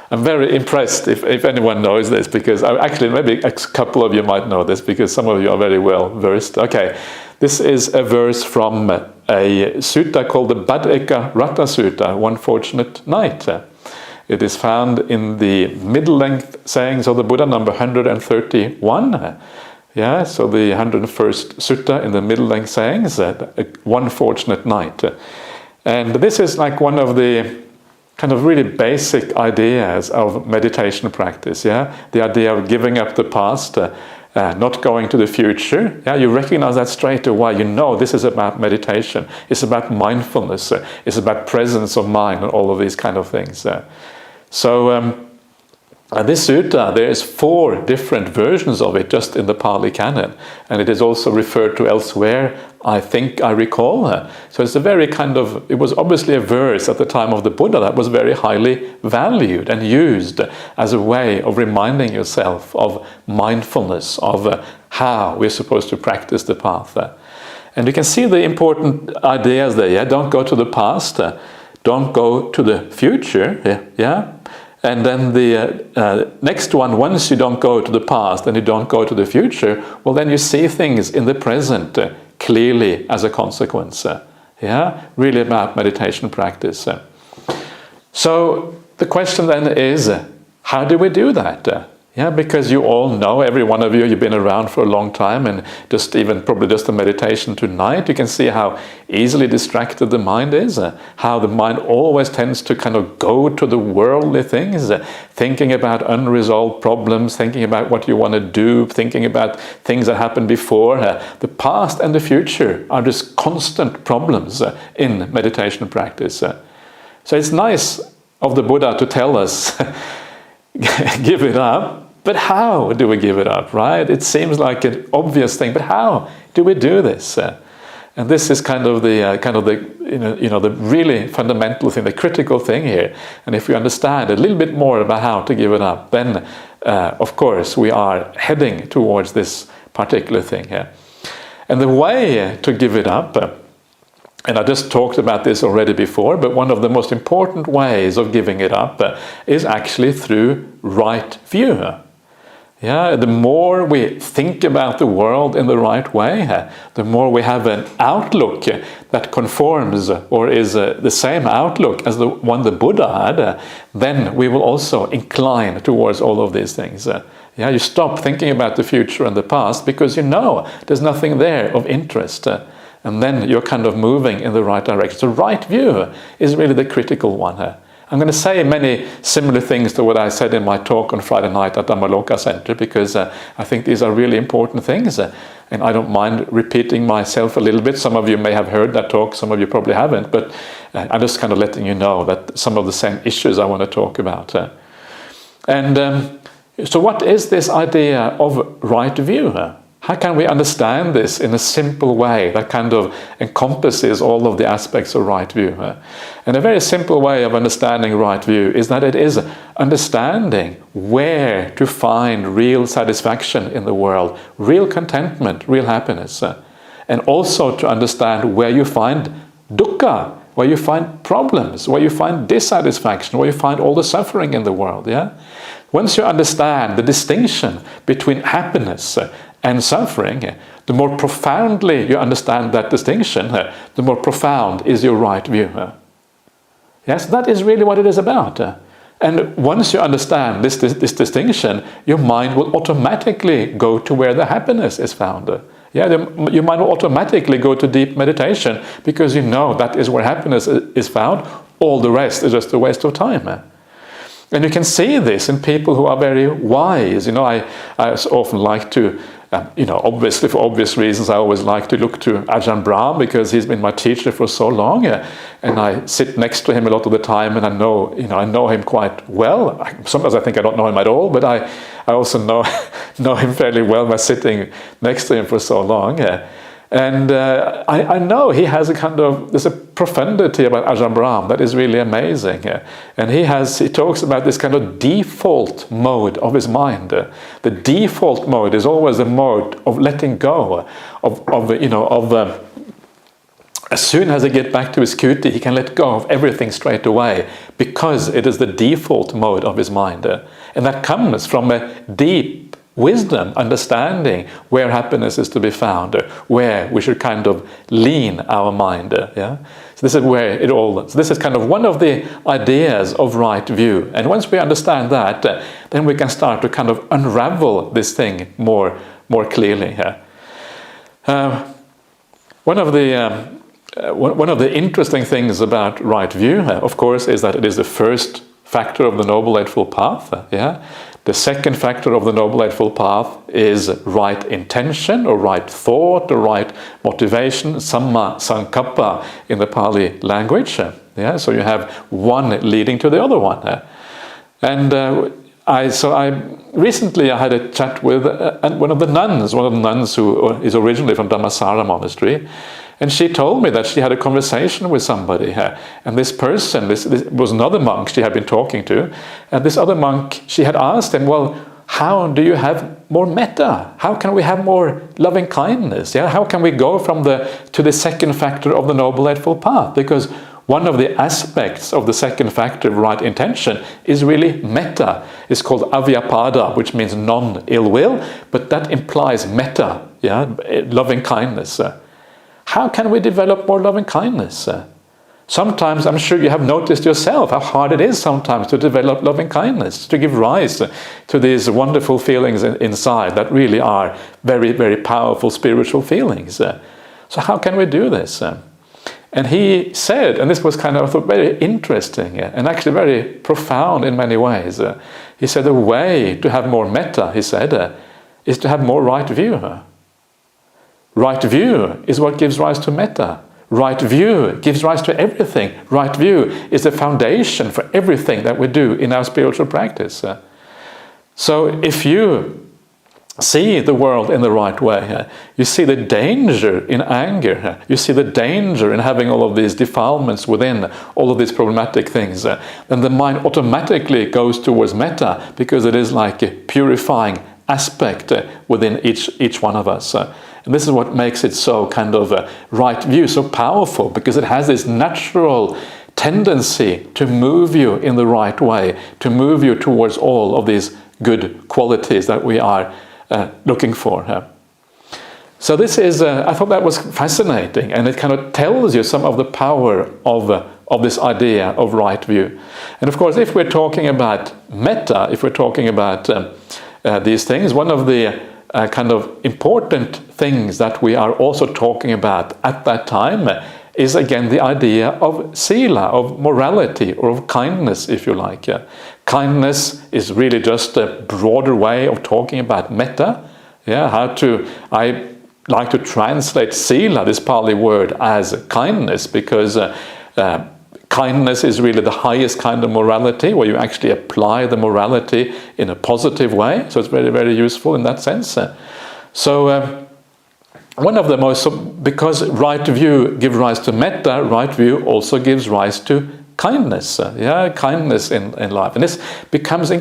I'm very impressed if anyone knows this, because actually maybe a couple of you might know this because some of you are very well versed. Okay, this is a verse from a sutta called the Bhaddeka Ratta Sutta, One Fortunate Night. It is found in the middle-length sayings of the Buddha, number 131. Yeah, so the 101st sutta in the middle-length sayings, One Fortunate Night. And this is like one of the kind of really basic ideas of meditation practice, yeah? The idea of giving up the past, not going to the future. Yeah, you recognize that straight away. You know this is about meditation. It's about mindfulness. It's about presence of mind and all of these kind of things. This sutta, there is 4 different versions of it just in the Pali Canon, and it is also referred to elsewhere, I think I recall. So it's a very it was obviously a verse at the time of the Buddha that was very highly valued and used as a way of reminding yourself of mindfulness, of how we're supposed to practice the path. And you can see the important ideas there, yeah? Don't go to the past, don't go to the future, yeah? And then the next one, once you don't go to the past and you don't go to the future, well then you see things in the present clearly as a consequence. Yeah, really about meditation practice. So the question then is, how do we do that? Yeah, because you all know, every one of you've been around for a long time, and probably just the meditation tonight, you can see how easily distracted the mind is, how the mind always tends to kind of go to the worldly things, thinking about unresolved problems, thinking about what you want to do, thinking about things that happened before. The past and the future are just constant problems in meditation practice. So it's nice of the Buddha to tell us, give it up. But how do we give it up, right? It seems like an obvious thing, but how do we do this? And this is the really fundamental thing, the critical thing here. And if we understand a little bit more about how to give it up, then of course we are heading towards this particular thing here. And the way to give it up And I just talked about this already before, but one of the most important ways of giving it up is actually through right view. Yeah, the more we think about the world in the right way, the more we have an outlook that conforms or is the same outlook as the one the Buddha had, then we will also incline towards all of these things. Yeah, you stop thinking about the future and the past because you know there's nothing there of interest. And then you're kind of moving in the right direction. So right view is really the critical one. I'm going to say many similar things to what I said in my talk on Friday night at Dhammaloka Center, because I think these are really important things. And I don't mind repeating myself a little bit. Some of you may have heard that talk, some of you probably haven't, but I'm just kind of letting you know that some of the same issues I want to talk about. So what is this idea of right view? How can we understand this in a simple way that kind of encompasses all of the aspects of right view? And a very simple way of understanding right view is that it is understanding where to find real satisfaction in the world, real contentment, real happiness. And also to understand where you find dukkha, where you find problems, where you find dissatisfaction, where you find all the suffering in the world. Yeah? Once you understand the distinction between happiness and suffering, the more profoundly you understand that distinction, the more profound is your right view. Yes, that is really what it is about. And once you understand this distinction, your mind will automatically go to where the happiness is found. Yeah, your mind will automatically go to deep meditation because you know that is where happiness is found. All the rest is just a waste of time. And you can see this in people who are very wise. I often like to, obviously for obvious reasons, I always like to look to Ajahn Brahm because he's been my teacher for so long, and I sit next to him a lot of the time, and I know him quite well. Sometimes I think I don't know him at all, but I also know him fairly well by sitting next to him for so long. And I know he has there's a profundity about Ajahn Brahm that is really amazing. And he talks about this kind of default mode of his mind. The default mode is always a mode of letting go, as soon as he gets back to his kuti, he can let go of everything straight away because it is the default mode of his mind. And that comes from a deep wisdom, understanding where happiness is to be found, where we should kind of lean our mind. Yeah, so this is where it all. So this is kind of one of the ideas of right view. And once we understand that, then we can start to kind of unravel this thing more clearly. One of the interesting things about right view, of course, is that it is the first factor of the Noble Eightfold Path. The second factor of the Noble Eightfold Path is right intention or right thought or right motivation, samma sankappa in the Pali language. So you have one leading to the other one. And recently I had a chat with one of the nuns who is originally from Dhammasara Monastery. And she told me that she had a conversation with somebody, and this person, this was another monk she had been talking to, and this other monk, she had asked him, well, how do you have more metta? How can we have more loving kindness? Yeah, how can we go to the second factor of the Noble Eightfold Path? Because one of the aspects of the second factor of right intention is really metta. It's called avyapada, which means non-ill will, but that implies metta, loving kindness. How can we develop more loving kindness? Sometimes, I'm sure you have noticed yourself how hard it is sometimes to develop loving kindness, to give rise to these wonderful feelings inside that really are very, very powerful spiritual feelings. So how can we do this? And he said, and this was kind of very interesting and actually very profound in many ways. He said the way to have more metta, he said, is to have more right view. Right view is what gives rise to metta. Right view gives rise to everything. Right view is the foundation for everything that we do in our spiritual practice. So if you see the world in the right way, you see the danger in anger, you see the danger in having all of these defilements within, all of these problematic things, then the mind automatically goes towards metta because it is like a purifying aspect within each one of us. And this is what makes it so kind of right view, so powerful, because it has this natural tendency to move you in the right way, to move you towards all of these good qualities that we are looking for. So this is, I thought that was fascinating, and it kind of tells you some of the power of this idea of right view. And of course, if we're talking about metta, if we're talking about these things, one of the kind of important things that we are also talking about at that time is again the idea of sila, of morality, or of kindness, if you like. Kindness is really just a broader way of talking about metta. I like to translate sila, this Pali word, as kindness, because kindness is really the highest kind of morality, where you actually apply the morality in a positive way. So it's very, very useful in that sense. One of the most, because right view gives rise to metta, right view also gives rise to kindness. Kindness in life. And this becomes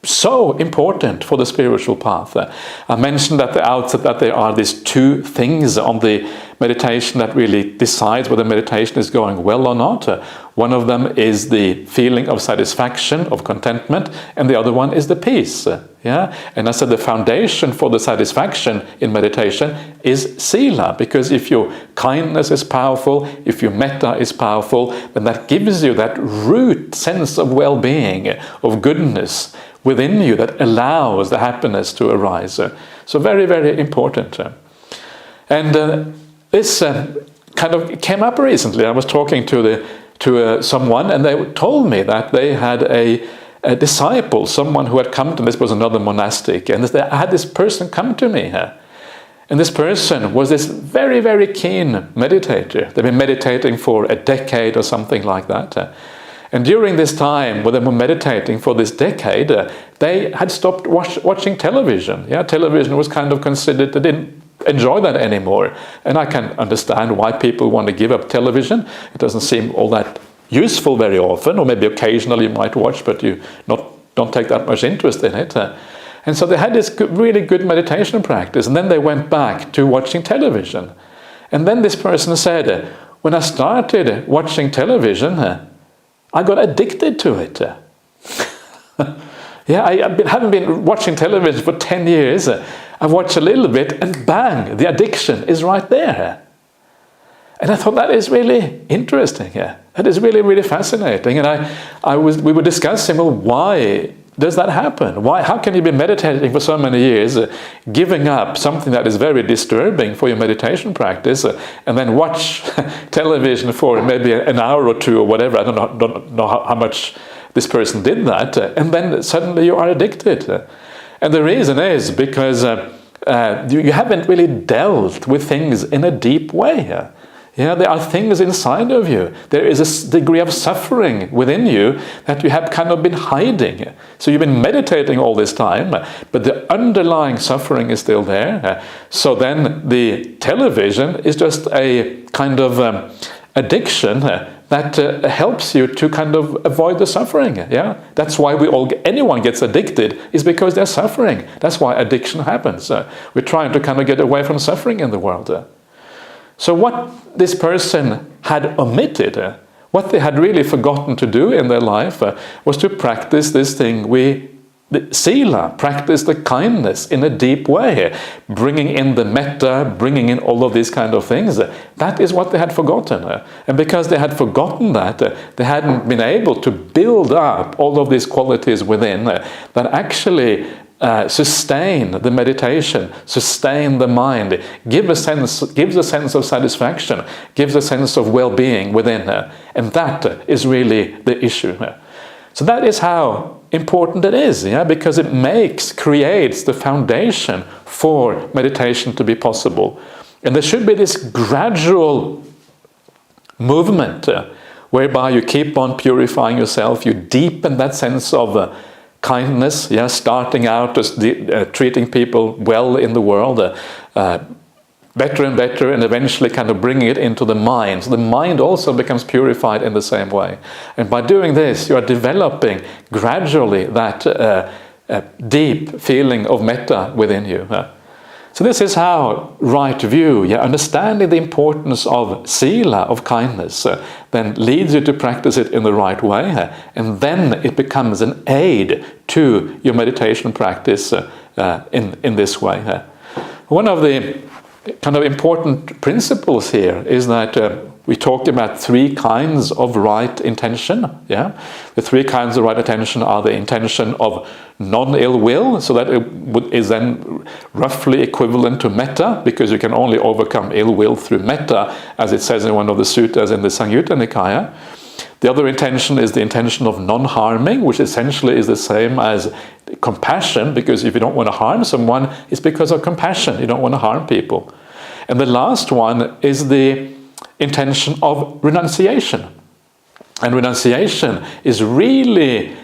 so important for the spiritual path. I mentioned at the outset that there are these two things on the meditation that really decides whether meditation is going well or not. One of them is the feeling of satisfaction, of contentment, and the other one is the peace. And I said the foundation for the satisfaction in meditation is sila, because if your kindness is powerful, if your metta is powerful, then that gives you that root sense of well-being, of goodness within you that allows the happiness to arise. So very, very important. And this kind of came up recently. I was talking to someone, and they told me that they had a disciple, someone who had come to, this was another monastic, and I had this person come to me. And this person was this very, very keen meditator. They've been meditating for a decade or something like that. And during this time, when they were meditating for this decade, they had stopped watching television. Television was kind of considered, they didn't enjoy that anymore. And I can understand why people want to give up television. It doesn't seem all that useful very often, or maybe occasionally you might watch, but you don't take that much interest in it. And so they had this really good meditation practice, and then they went back to watching television. And then this person said, when I started watching television, I got addicted to it. I haven't been watching television for 10 years. I've watched a little bit, and bang, the addiction is right there. And I thought that is really interesting. That is really, really fascinating. And we were discussing, well, why does that happen? How can you be meditating for so many years, giving up something that is very disturbing for your meditation practice, and then watch television for maybe an hour or two or whatever? I don't know how much this person did that, and then suddenly you are addicted. And the reason is because you haven't really dealt with things in a deep way. There are things inside of you. There is a degree of suffering within you that you have kind of been hiding. So you've been meditating all this time, but the underlying suffering is still there. So then the television is just a kind of addiction that helps you to kind of avoid the suffering. That's why anyone gets addicted, is because they're suffering. That's why addiction happens. We're trying to kind of get away from suffering in the world. So what this person had omitted, what they had really forgotten to do in their life, was to practice this thing the sila, practice the kindness in a deep way, bringing in the metta, bringing in all of these kind of things. That is what they had forgotten. And because they had forgotten that, they hadn't been able to build up all of these qualities within that actually sustain the meditation, sustain the mind, gives a sense of satisfaction, gives a sense of well-being within her. And that is really the issue. So that is how important it is, because it creates the foundation for meditation to be possible. And there should be this gradual movement whereby you keep on purifying yourself, you deepen that sense of kindness, starting out as treating people well in the world, better and better, and eventually kind of bringing it into the mind. So the mind also becomes purified in the same way. And by doing this, you are developing gradually that deep feeling of metta within you. So this is how right view, understanding the importance of sila, of kindness, then leads you to practice it in the right way, and then it becomes an aid to your meditation practice in this way. One of the kind of important principles here is that we talk about three kinds of right intention. The three kinds of right intention are the intention of non-ill will, so that it is then roughly equivalent to metta, because you can only overcome ill will through metta, as it says in one of the suttas in the Samyutta Nikaya. The other intention is the intention of non-harming, which essentially is the same as compassion, because if you don't want to harm someone, it's because of compassion. You don't want to harm people. And the last one is the intention of renunciation. And renunciation is really,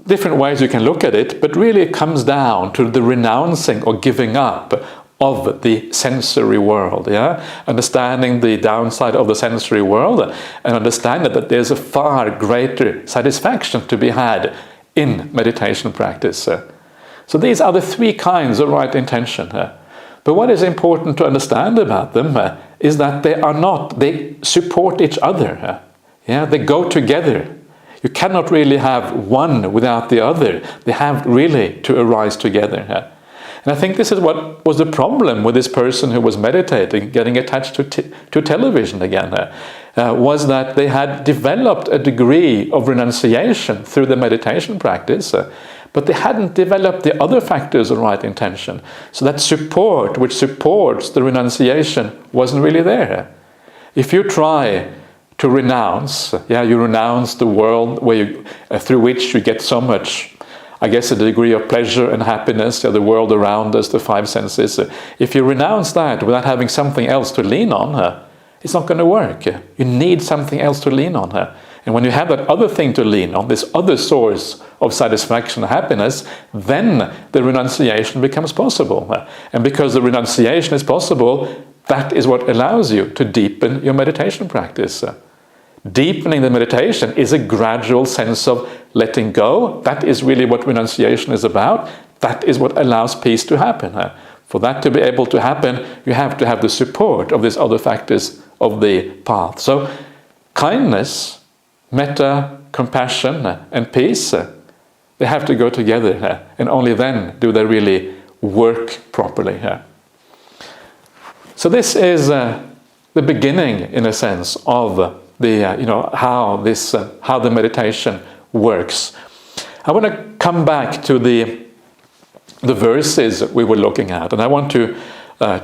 different ways you can look at it, but really it comes down to the renouncing or giving up of the sensory world, understanding the downside of the sensory world, and understanding that there's a far greater satisfaction to be had in meditation practice. So these are the three kinds of right intention. But what is important to understand about them is that they support each other. They go together. You cannot really have one without the other. They have really to arise together. And I think this is what was the problem with this person who was meditating, getting attached to television again, was that they had developed a degree of renunciation through the meditation practice, but they hadn't developed the other factors of right intention. So that support, which supports the renunciation, wasn't really there. If you try to renounce, you renounce the world through which you get so much, I guess, a degree of pleasure and happiness, the world around us, the five senses. If you renounce that without having something else to lean on, it's not going to work. You need something else to lean on. And when you have that other thing to lean on, this other source of satisfaction and happiness, then the renunciation becomes possible. And because the renunciation is possible, that is what allows you to deepen your meditation practice. Deepening the meditation is a gradual sense of letting go. That is really what renunciation is about. That is what allows peace to happen. For that to be able to happen, you have to have the support of these other factors of the path. So kindness, metta, compassion, and peace, they have to go together, and only then do they really work properly. So this is the beginning, in a sense, of how the meditation works. I want to come back to the verses we were looking at, and I want to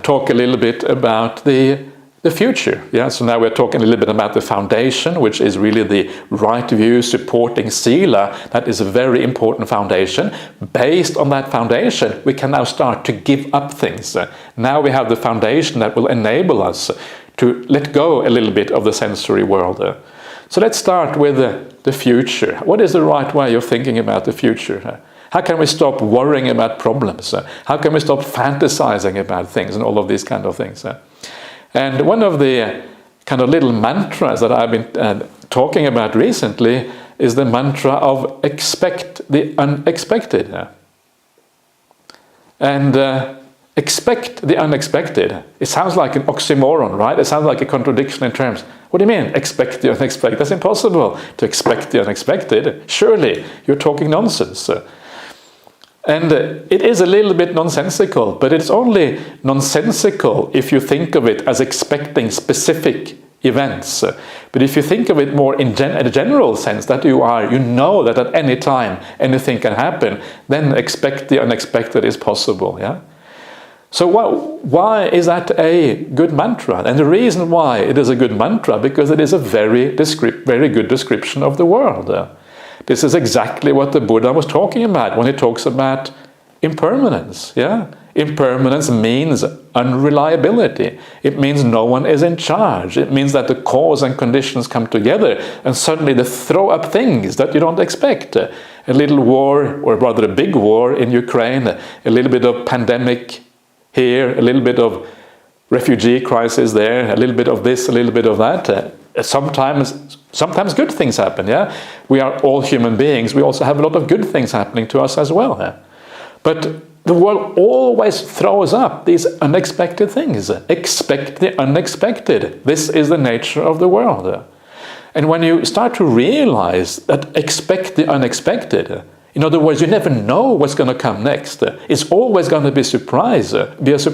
talk a little bit about the future. So now we're talking a little bit about the foundation, which is really the right view supporting sila. That is a very important foundation. Based on that foundation, we can now start to give up things. Now we have the foundation that will enable us to let go a little bit of the sensory world. So let's start with the future. What is the right way of thinking about the future? How can we stop worrying about problems? How can we stop fantasizing about things and all of these kind of things? And one of the kind of little mantras that I've been talking about recently is the mantra of expect the unexpected. And expect the unexpected. It sounds like an oxymoron, right? It sounds like a contradiction in terms. What do you mean, expect the unexpected? That's impossible to expect the unexpected. Surely, you're talking nonsense. And it is a little bit nonsensical, but it's only nonsensical if you think of it as expecting specific events. But if you think of it more in a general sense, that you know that at any time anything can happen, then expect the unexpected is possible. So why is that a good mantra? And the reason why it is a good mantra, because it is a very good description of the world. This is exactly what the Buddha was talking about when he talks about impermanence. Impermanence means unreliability. It means no one is in charge. It means that the cause and conditions come together and suddenly they throw up things that you don't expect. A little war, or rather a big war in Ukraine, a little bit of pandemic here, a little bit of refugee crisis there, a little bit of this, a little bit of that. Sometimes good things happen, We are all human beings. We also have a lot of good things happening to us as well. But the world always throws up these unexpected things. Expect the unexpected. This is the nature of the world. And when you start to realize that expect the unexpected, in other words, you never know what's going to come next. It's always going to be a surprise. It's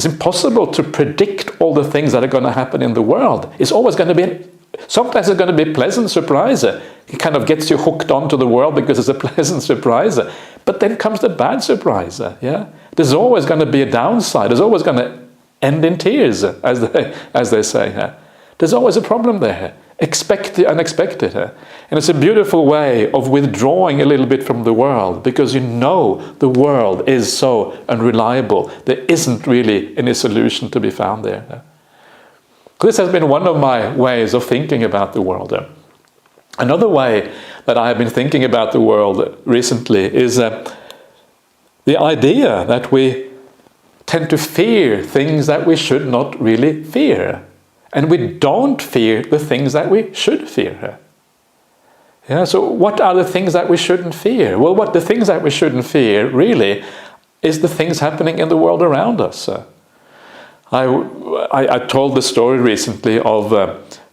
impossible to predict all the things that are going to happen in the world. It's always going to be, sometimes it's going to be a pleasant surprise. It kind of gets you hooked onto the world because it's a pleasant surprise. But then comes the bad surprise. There's always going to be a downside. There's always going to end in tears, as they say. There's always a problem there. Expect the unexpected. And it's a beautiful way of withdrawing a little bit from the world, because you know the world is so unreliable. There isn't really any solution to be found there. This has been one of my ways of thinking about the world. Another way that I have been thinking about the world recently is the idea that we tend to fear things that we should not really fear. And we don't fear the things that we should fear. So what are the things that we shouldn't fear? Well, the things that we shouldn't fear really is the things happening in the world around us. I told the story recently of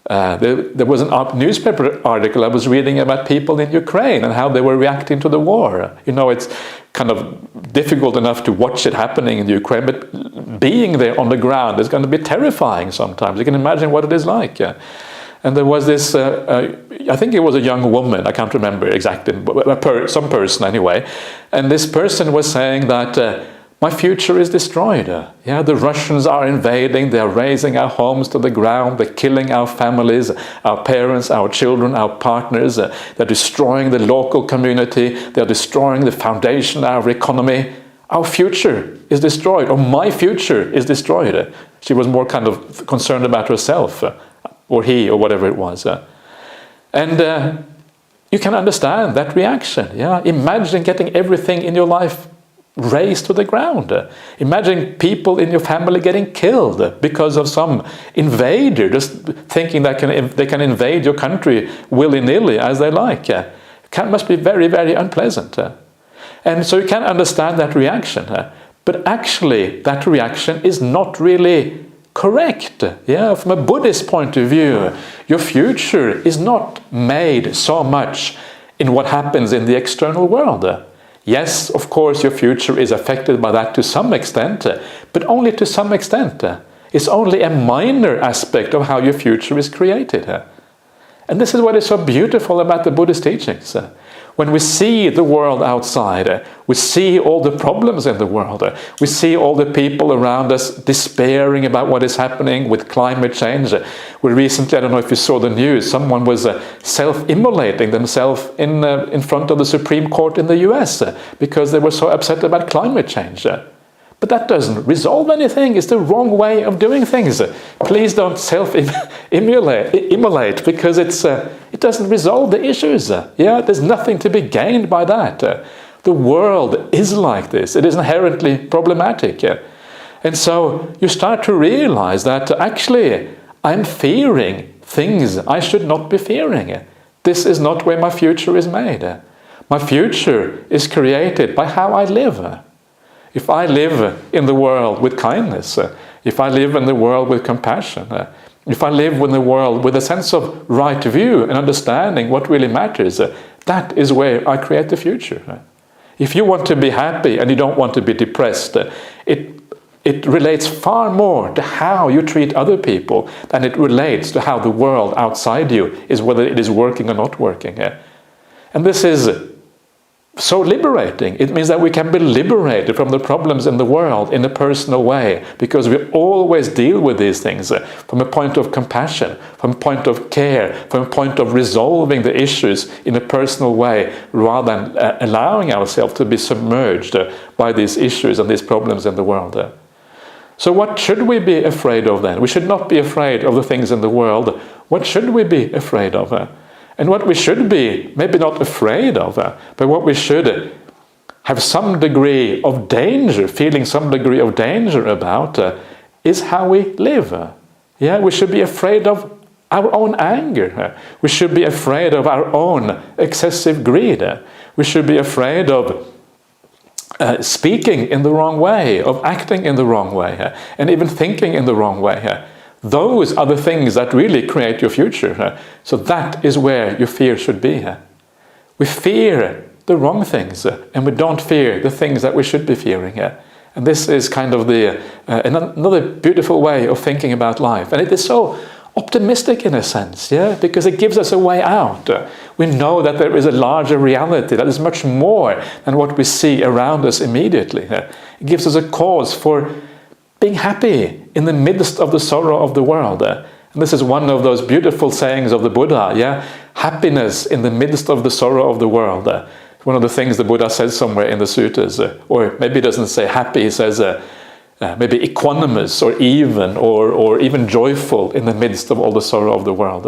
there was a newspaper article I was reading about people in Ukraine and how they were reacting to the war. It's kind of difficult enough to watch it happening in Ukraine, but being there on the ground is going to be terrifying sometimes. You can imagine what it is like. And there was this, I think it was a young woman, I can't remember exactly, some person anyway, and this person was saying that my future is destroyed. The Russians are invading, they're razing our homes to the ground, they're killing our families, our parents, our children, our partners, they're destroying the local community, they're destroying the foundation of our economy. Our future is destroyed, or my future is destroyed. She was more kind of concerned about herself, or he, or whatever it was. And you can understand that reaction. Imagine getting everything in your life razed to the ground. Imagine people in your family getting killed because of some invader just thinking that they can invade your country willy-nilly as they like. It must be very, very unpleasant. And so you can understand that reaction. But actually, that reaction is not really correct. From a Buddhist point of view, your future is not made so much in what happens in the external world. Yes, of course, your future is affected by that to some extent, but only to some extent. It's only a minor aspect of how your future is created. And this is what is so beautiful about the Buddhist teachings. When we see the world outside, we see all the problems in the world, we see all the people around us despairing about what is happening with climate change. We recently, I don't know if you saw the news, someone was self-immolating themselves in front of the Supreme Court in the US because they were so upset about climate change. But that doesn't resolve anything. It's the wrong way of doing things. Please don't self-immolate because it doesn't resolve the issues. There's nothing to be gained by that. The world is like this. It is inherently problematic. And so you start to realize that actually I'm fearing things I should not be fearing. This is not where my future is made. My future is created by how I live. If I live in the world with kindness, if I live in the world with compassion, if I live in the world with a sense of right view and understanding what really matters, that is where I create the future. If you want to be happy and you don't want to be depressed, it relates far more to how you treat other people than it relates to how the world outside you is, whether it is working or not working. And this is so liberating. It means that we can be liberated from the problems in the world in a personal way, because we always deal with these things from a point of compassion, from a point of care, from a point of resolving the issues in a personal way, rather than allowing ourselves to be submerged by these issues and these problems in the world. So what should we be afraid of then? We should not be afraid of the things in the world. What should we be afraid of? And what we should be, maybe not afraid of, but what we should have some degree of danger, feeling some degree of danger about, is how we live. We should be afraid of our own anger. We should be afraid of our own excessive greed. We should be afraid of speaking in the wrong way, of acting in the wrong way, and even thinking in the wrong way. Those are the things that really create your future. So that is where your fear should be. We fear the wrong things, and we don't fear the things that we should be fearing. And this is kind of another beautiful way of thinking about life. And it is so optimistic in a sense, because it gives us a way out. We know that there is a larger reality that is much more than what we see around us immediately. It gives us a cause for being happy in the midst of the sorrow of the world. And this is one of those beautiful sayings of the Buddha, happiness in the midst of the sorrow of the world. One of the things the Buddha says somewhere in the suttas, or maybe he doesn't say happy, he says maybe equanimous or even joyful in the midst of all the sorrow of the world.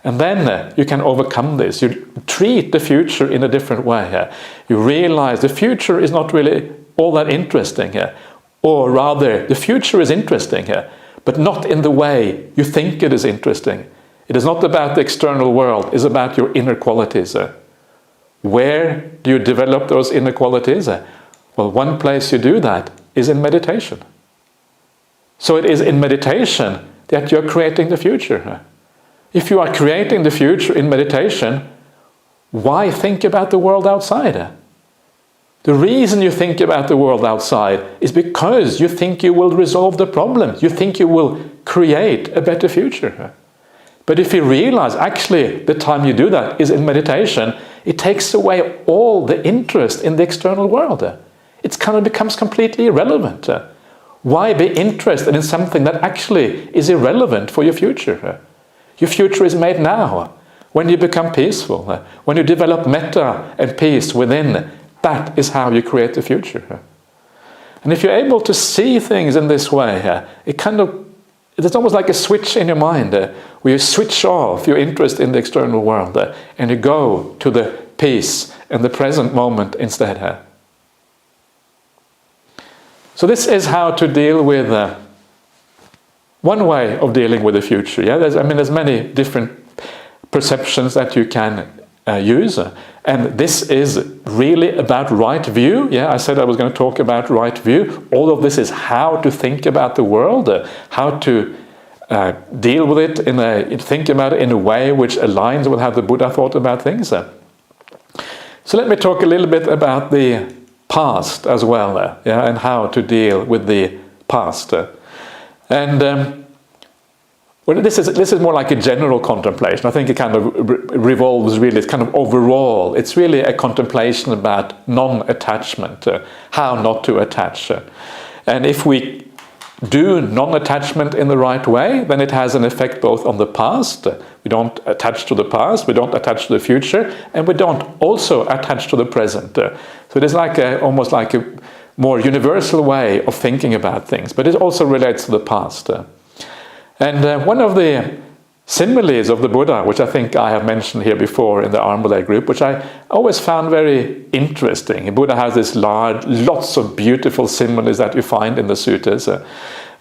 And then you can overcome this. You treat the future in a different way. You realize the future is not really all that interesting. Or rather, the future is interesting, but not in the way you think it is interesting. It is not about the external world, it's about your inner qualities. Where do you develop those inner qualities? Well, one place you do that is in meditation. So it is in meditation that you're creating the future. If you are creating the future in meditation, why think about the world outside? The reason you think about the world outside is because you think you will resolve the problem. You think you will create a better future. But if you realize actually the time you do that is in meditation, it takes away all the interest in the external world. It kind of becomes completely irrelevant. Why be interested in something that actually is irrelevant for your future? Your future is made now. When you become peaceful, when you develop metta and peace within, that is how you create the future. And if you're able to see things in this way, it's almost like a switch in your mind where you switch off your interest in the external world and you go to the peace and the present moment instead. So this is how to deal with one way of dealing with the future. There's many different perceptions that you can use, and this is really about right view. I said I was going to talk about right view. All of this is how to think about the world, how to deal with it, think about it in a way which aligns with how the Buddha thought about things. So let me talk a little bit about the past as well, and how to deal with the past. This is more like a general contemplation. I think it kind of revolves really, it's kind of overall. It's really a contemplation about non-attachment, how not to attach. And if we do non-attachment in the right way, then it has an effect both on the past. We don't attach to the past, we don't attach to the future, and we don't also attach to the present. So it is almost like a more universal way of thinking about things, but it also relates to the past. And one of the similes of the Buddha, which I think I have mentioned here before in the arm belay group, which I always found very interesting. The Buddha has this lots of beautiful similes that you find in the suttas.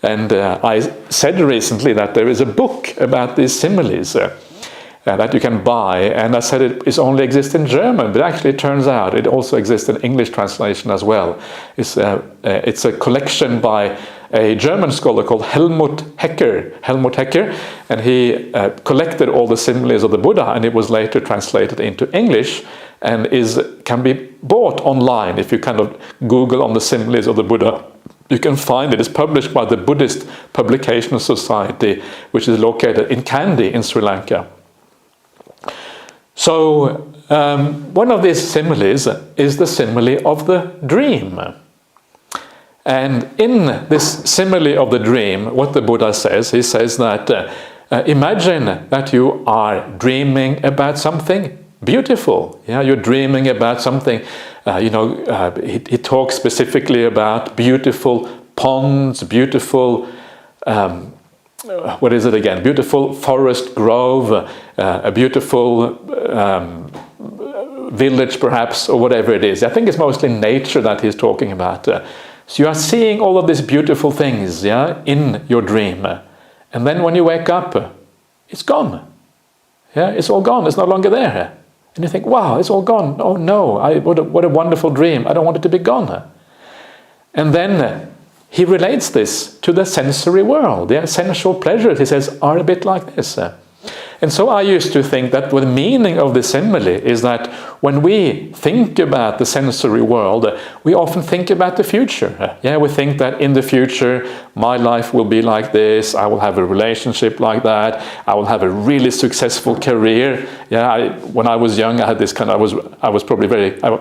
And I said recently that there is a book about these similes that you can buy, and I said it only exists in German, but actually it turns out it also exists in English translation as well. It's a collection by a German scholar called Helmut Hecker, and he collected all the similes of the Buddha, and it was later translated into English and can be bought online. If you kind of Google on the similes of the Buddha, you can find it. It's published by the Buddhist Publication Society, which is located in Kandy in Sri Lanka. So one of these similes is the simile of the dream. And in this simile of the dream, what the Buddha says, he says that imagine that you are dreaming about something beautiful. You're dreaming about something, he talks specifically about beautiful ponds, beautiful, beautiful forest grove, a beautiful village perhaps, or whatever it is. I think it's mostly nature that he's talking about. So you are seeing all of these beautiful things, in your dream. And then when you wake up, it's gone. It's all gone. It's no longer there. And you think, wow, it's all gone. Oh no, what a wonderful dream. I don't want it to be gone. And then he relates this to the sensory world. The sensual pleasures, he says, are a bit like this. And so I used to think that the meaning of the simile is that when we think about the sensory world, we often think about the future. Yeah, we think that in the future, my life will be like this, I will have a relationship like that, I will have a really successful career. Yeah, when I was young, I had this kind of, I was probably very, I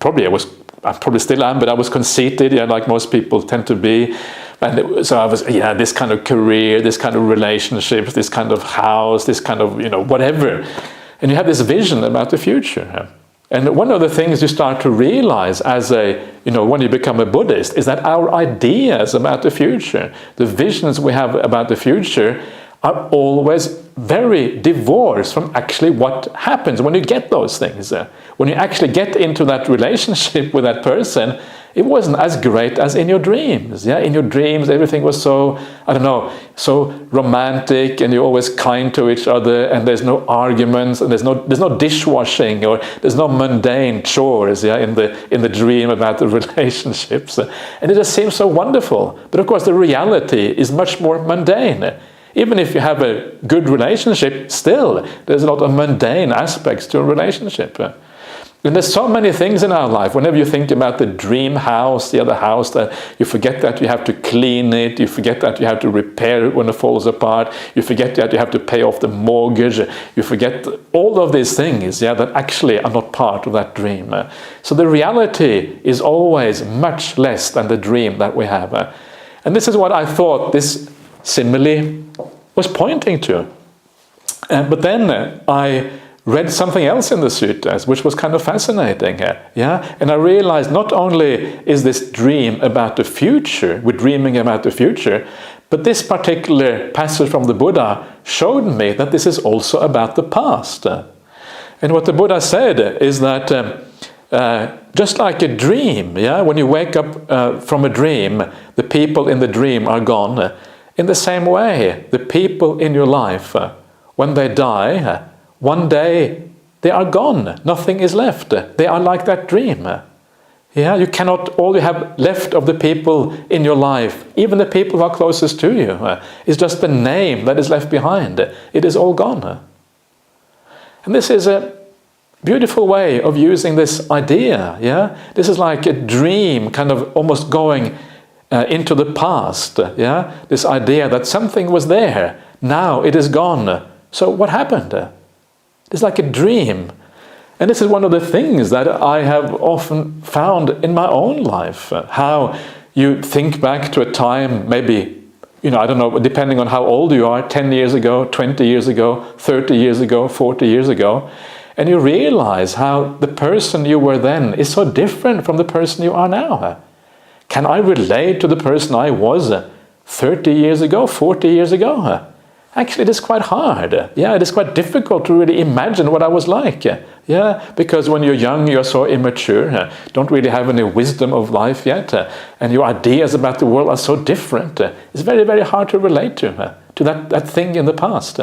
probably still am, but I was conceited, yeah, like most people tend to be. And so I was, this kind of career, this kind of relationships, this kind of house, this kind of, whatever. And you have this vision about the future. And one of the things you start to realize as when you become a Buddhist, is that our ideas about the future, the visions we have about the future, are always very divorced from actually what happens when you get those things. When you actually get into that relationship with that person, it wasn't as great as in your dreams. Yeah, in your dreams, everything was so, so romantic, and you're always kind to each other, and there's no arguments, and there's no dishwashing, or there's no mundane chores. Yeah, in the dream about the relationships, and it just seems so wonderful. But of course, the reality is much more mundane. Even if you have a good relationship, still there's a lot of mundane aspects to a relationship. And there's so many things in our life. Whenever you think about the dream house, the other house, that you forget that you have to clean it, you forget that you have to repair it when it falls apart, you forget that you have to pay off the mortgage, you forget all of these things, that actually are not part of that dream. So the reality is always much less than the dream that we have. And this is what I thought this simile was pointing to. But then I read something else in the suttas, which was kind of fascinating. And I realized not only is this dream about the future, we're dreaming about the future, but this particular passage from the Buddha showed me that this is also about the past. And what the Buddha said is that just like a dream, when you wake up from a dream, the people in the dream are gone. In the same way, the people in your life, when they die, one day they are gone. Nothing is left. They are like that dream. You cannot, all you have left of the people in your life, even the people who are closest to you, is just the name that is left behind. It is all gone. And this is a beautiful way of using this idea. This is like a dream, kind of almost going into the past. This idea that something was there, now it is gone. So what happened? It's like a dream. And this is one of the things that I have often found in my own life. How you think back to a time, maybe, I don't know, depending on how old you are, 10 years ago, 20 years ago, 30 years ago, 40 years ago, and you realize how the person you were then is so different from the person you are now. Can I relate to the person I was 30 years ago, 40 years ago? Actually, it is quite hard. It is quite difficult to really imagine what I was like. Because when you're young, you're so immature, don't really have any wisdom of life yet, and your ideas about the world are so different. It's very, very hard to relate to that thing in the past.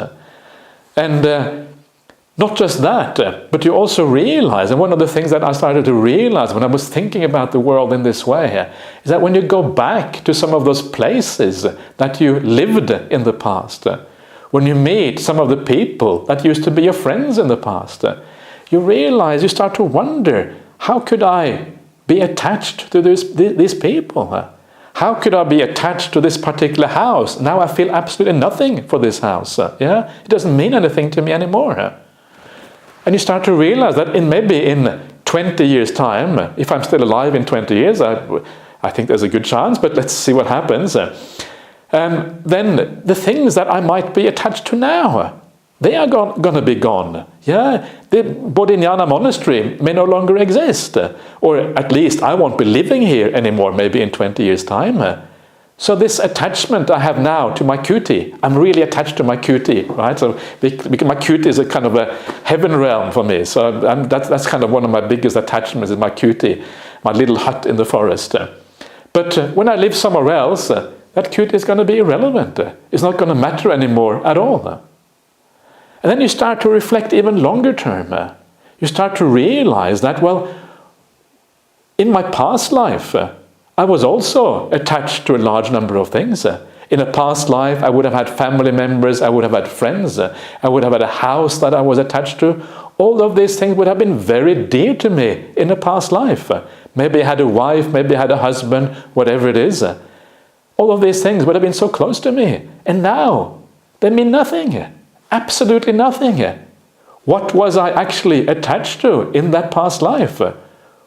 And not just that, but you also realize, and one of the things that I started to realize when I was thinking about the world in this way, is that when you go back to some of those places that you lived in the past, when you meet some of the people that used to be your friends in the past, you realize, you start to wonder, how could I be attached to these people? How could I be attached to this particular house? Now I feel absolutely nothing for this house. It doesn't mean anything to me anymore. And you start to realize that maybe in 20 years' time, if I'm still alive in 20 years, I think there's a good chance, but let's see what happens. Then the things that I might be attached to now, they are going to be gone. The Bodhinyana monastery may no longer exist. Or at least I won't be living here anymore, maybe in 20 years' time. So this attachment I have now to my kuti, I'm really attached to my kuti, right? So because my kuti is a kind of a heaven realm for me. So that's kind of one of my biggest attachments, is my kuti, my little hut in the forest. But when I live somewhere else, that kuti is going to be irrelevant. It's not going to matter anymore at all. And then you start to reflect even longer term. You start to realize that, well, in my past life, I was also attached to a large number of things. In a past life, I would have had family members, I would have had friends, I would have had a house that I was attached to. All of these things would have been very dear to me in a past life. Maybe I had a wife, maybe I had a husband, whatever it is. All of these things would have been so close to me. And now, they mean nothing. Absolutely nothing. What was I actually attached to in that past life?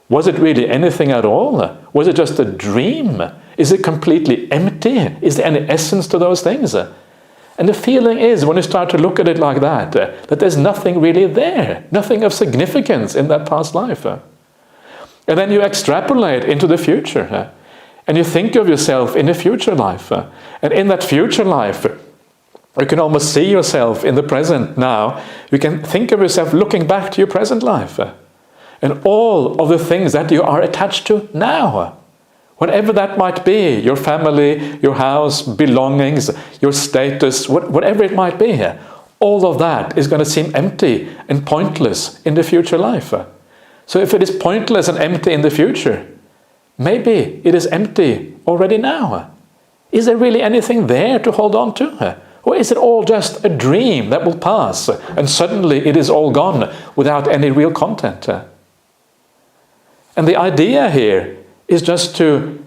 Was it really anything at all? Was it just a dream? Is it completely empty? Is there any essence to those things? And the feeling is, when you start to look at it like that, that there's nothing really there, nothing of significance in that past life. And then you extrapolate into the future, and you think of yourself in a future life. And in that future life, you can almost see yourself in the present now. You can think of yourself looking back to your present life. And all of the things that you are attached to now. Whatever that might be, your family, your house, belongings, your status, whatever it might be, all of that is going to seem empty and pointless in the future life. So if it is pointless and empty in the future, maybe it is empty already now. Is there really anything there to hold on to? Or is it all just a dream that will pass and suddenly it is all gone without any real content? And the idea here is just to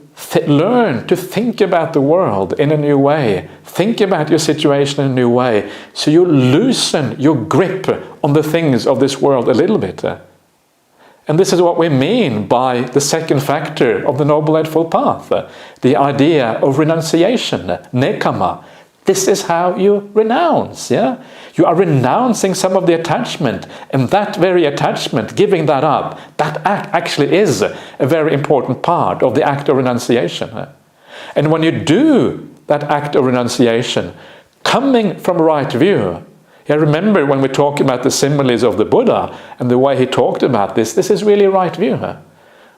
learn to think about the world in a new way. Think about your situation in a new way. So you loosen your grip on the things of this world a little bit. And this is what we mean by the second factor of the Noble Eightfold Path. The idea of renunciation, nekama. This is how you renounce, yeah? You are renouncing some of the attachment, and that very attachment, giving that up, that act actually is a very important part of the act of renunciation. And when you do that act of renunciation, coming from right view, yeah, remember when we talk about the similes of the Buddha and the way he talked about this is really right view.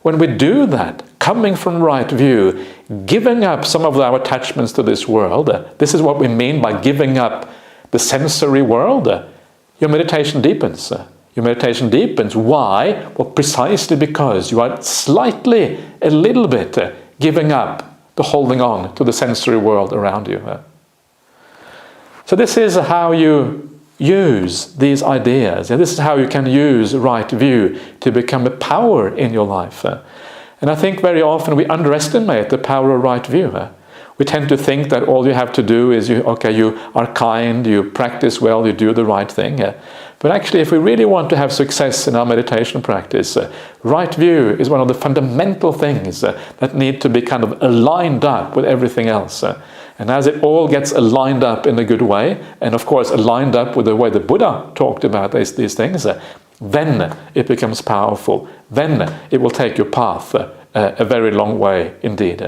When we do that, coming from right view, giving up some of our attachments to this world, this is what we mean by giving up the sensory world, your meditation deepens. Your meditation deepens. Why? Well, precisely because you are slightly, a little bit, giving up the holding on to the sensory world around you. So this is how you use these ideas. And this is how you can use right view to become a power in your life. And I think very often we underestimate the power of right view. We tend to think that all you have to do is you are kind, you practice well, you do the right thing. But actually, if we really want to have success in our meditation practice, right view is one of the fundamental things that need to be kind of aligned up with everything else. And as it all gets aligned up in a good way, and of course aligned up with the way the Buddha talked about these things, then it becomes powerful. Then it will take your path a very long way indeed.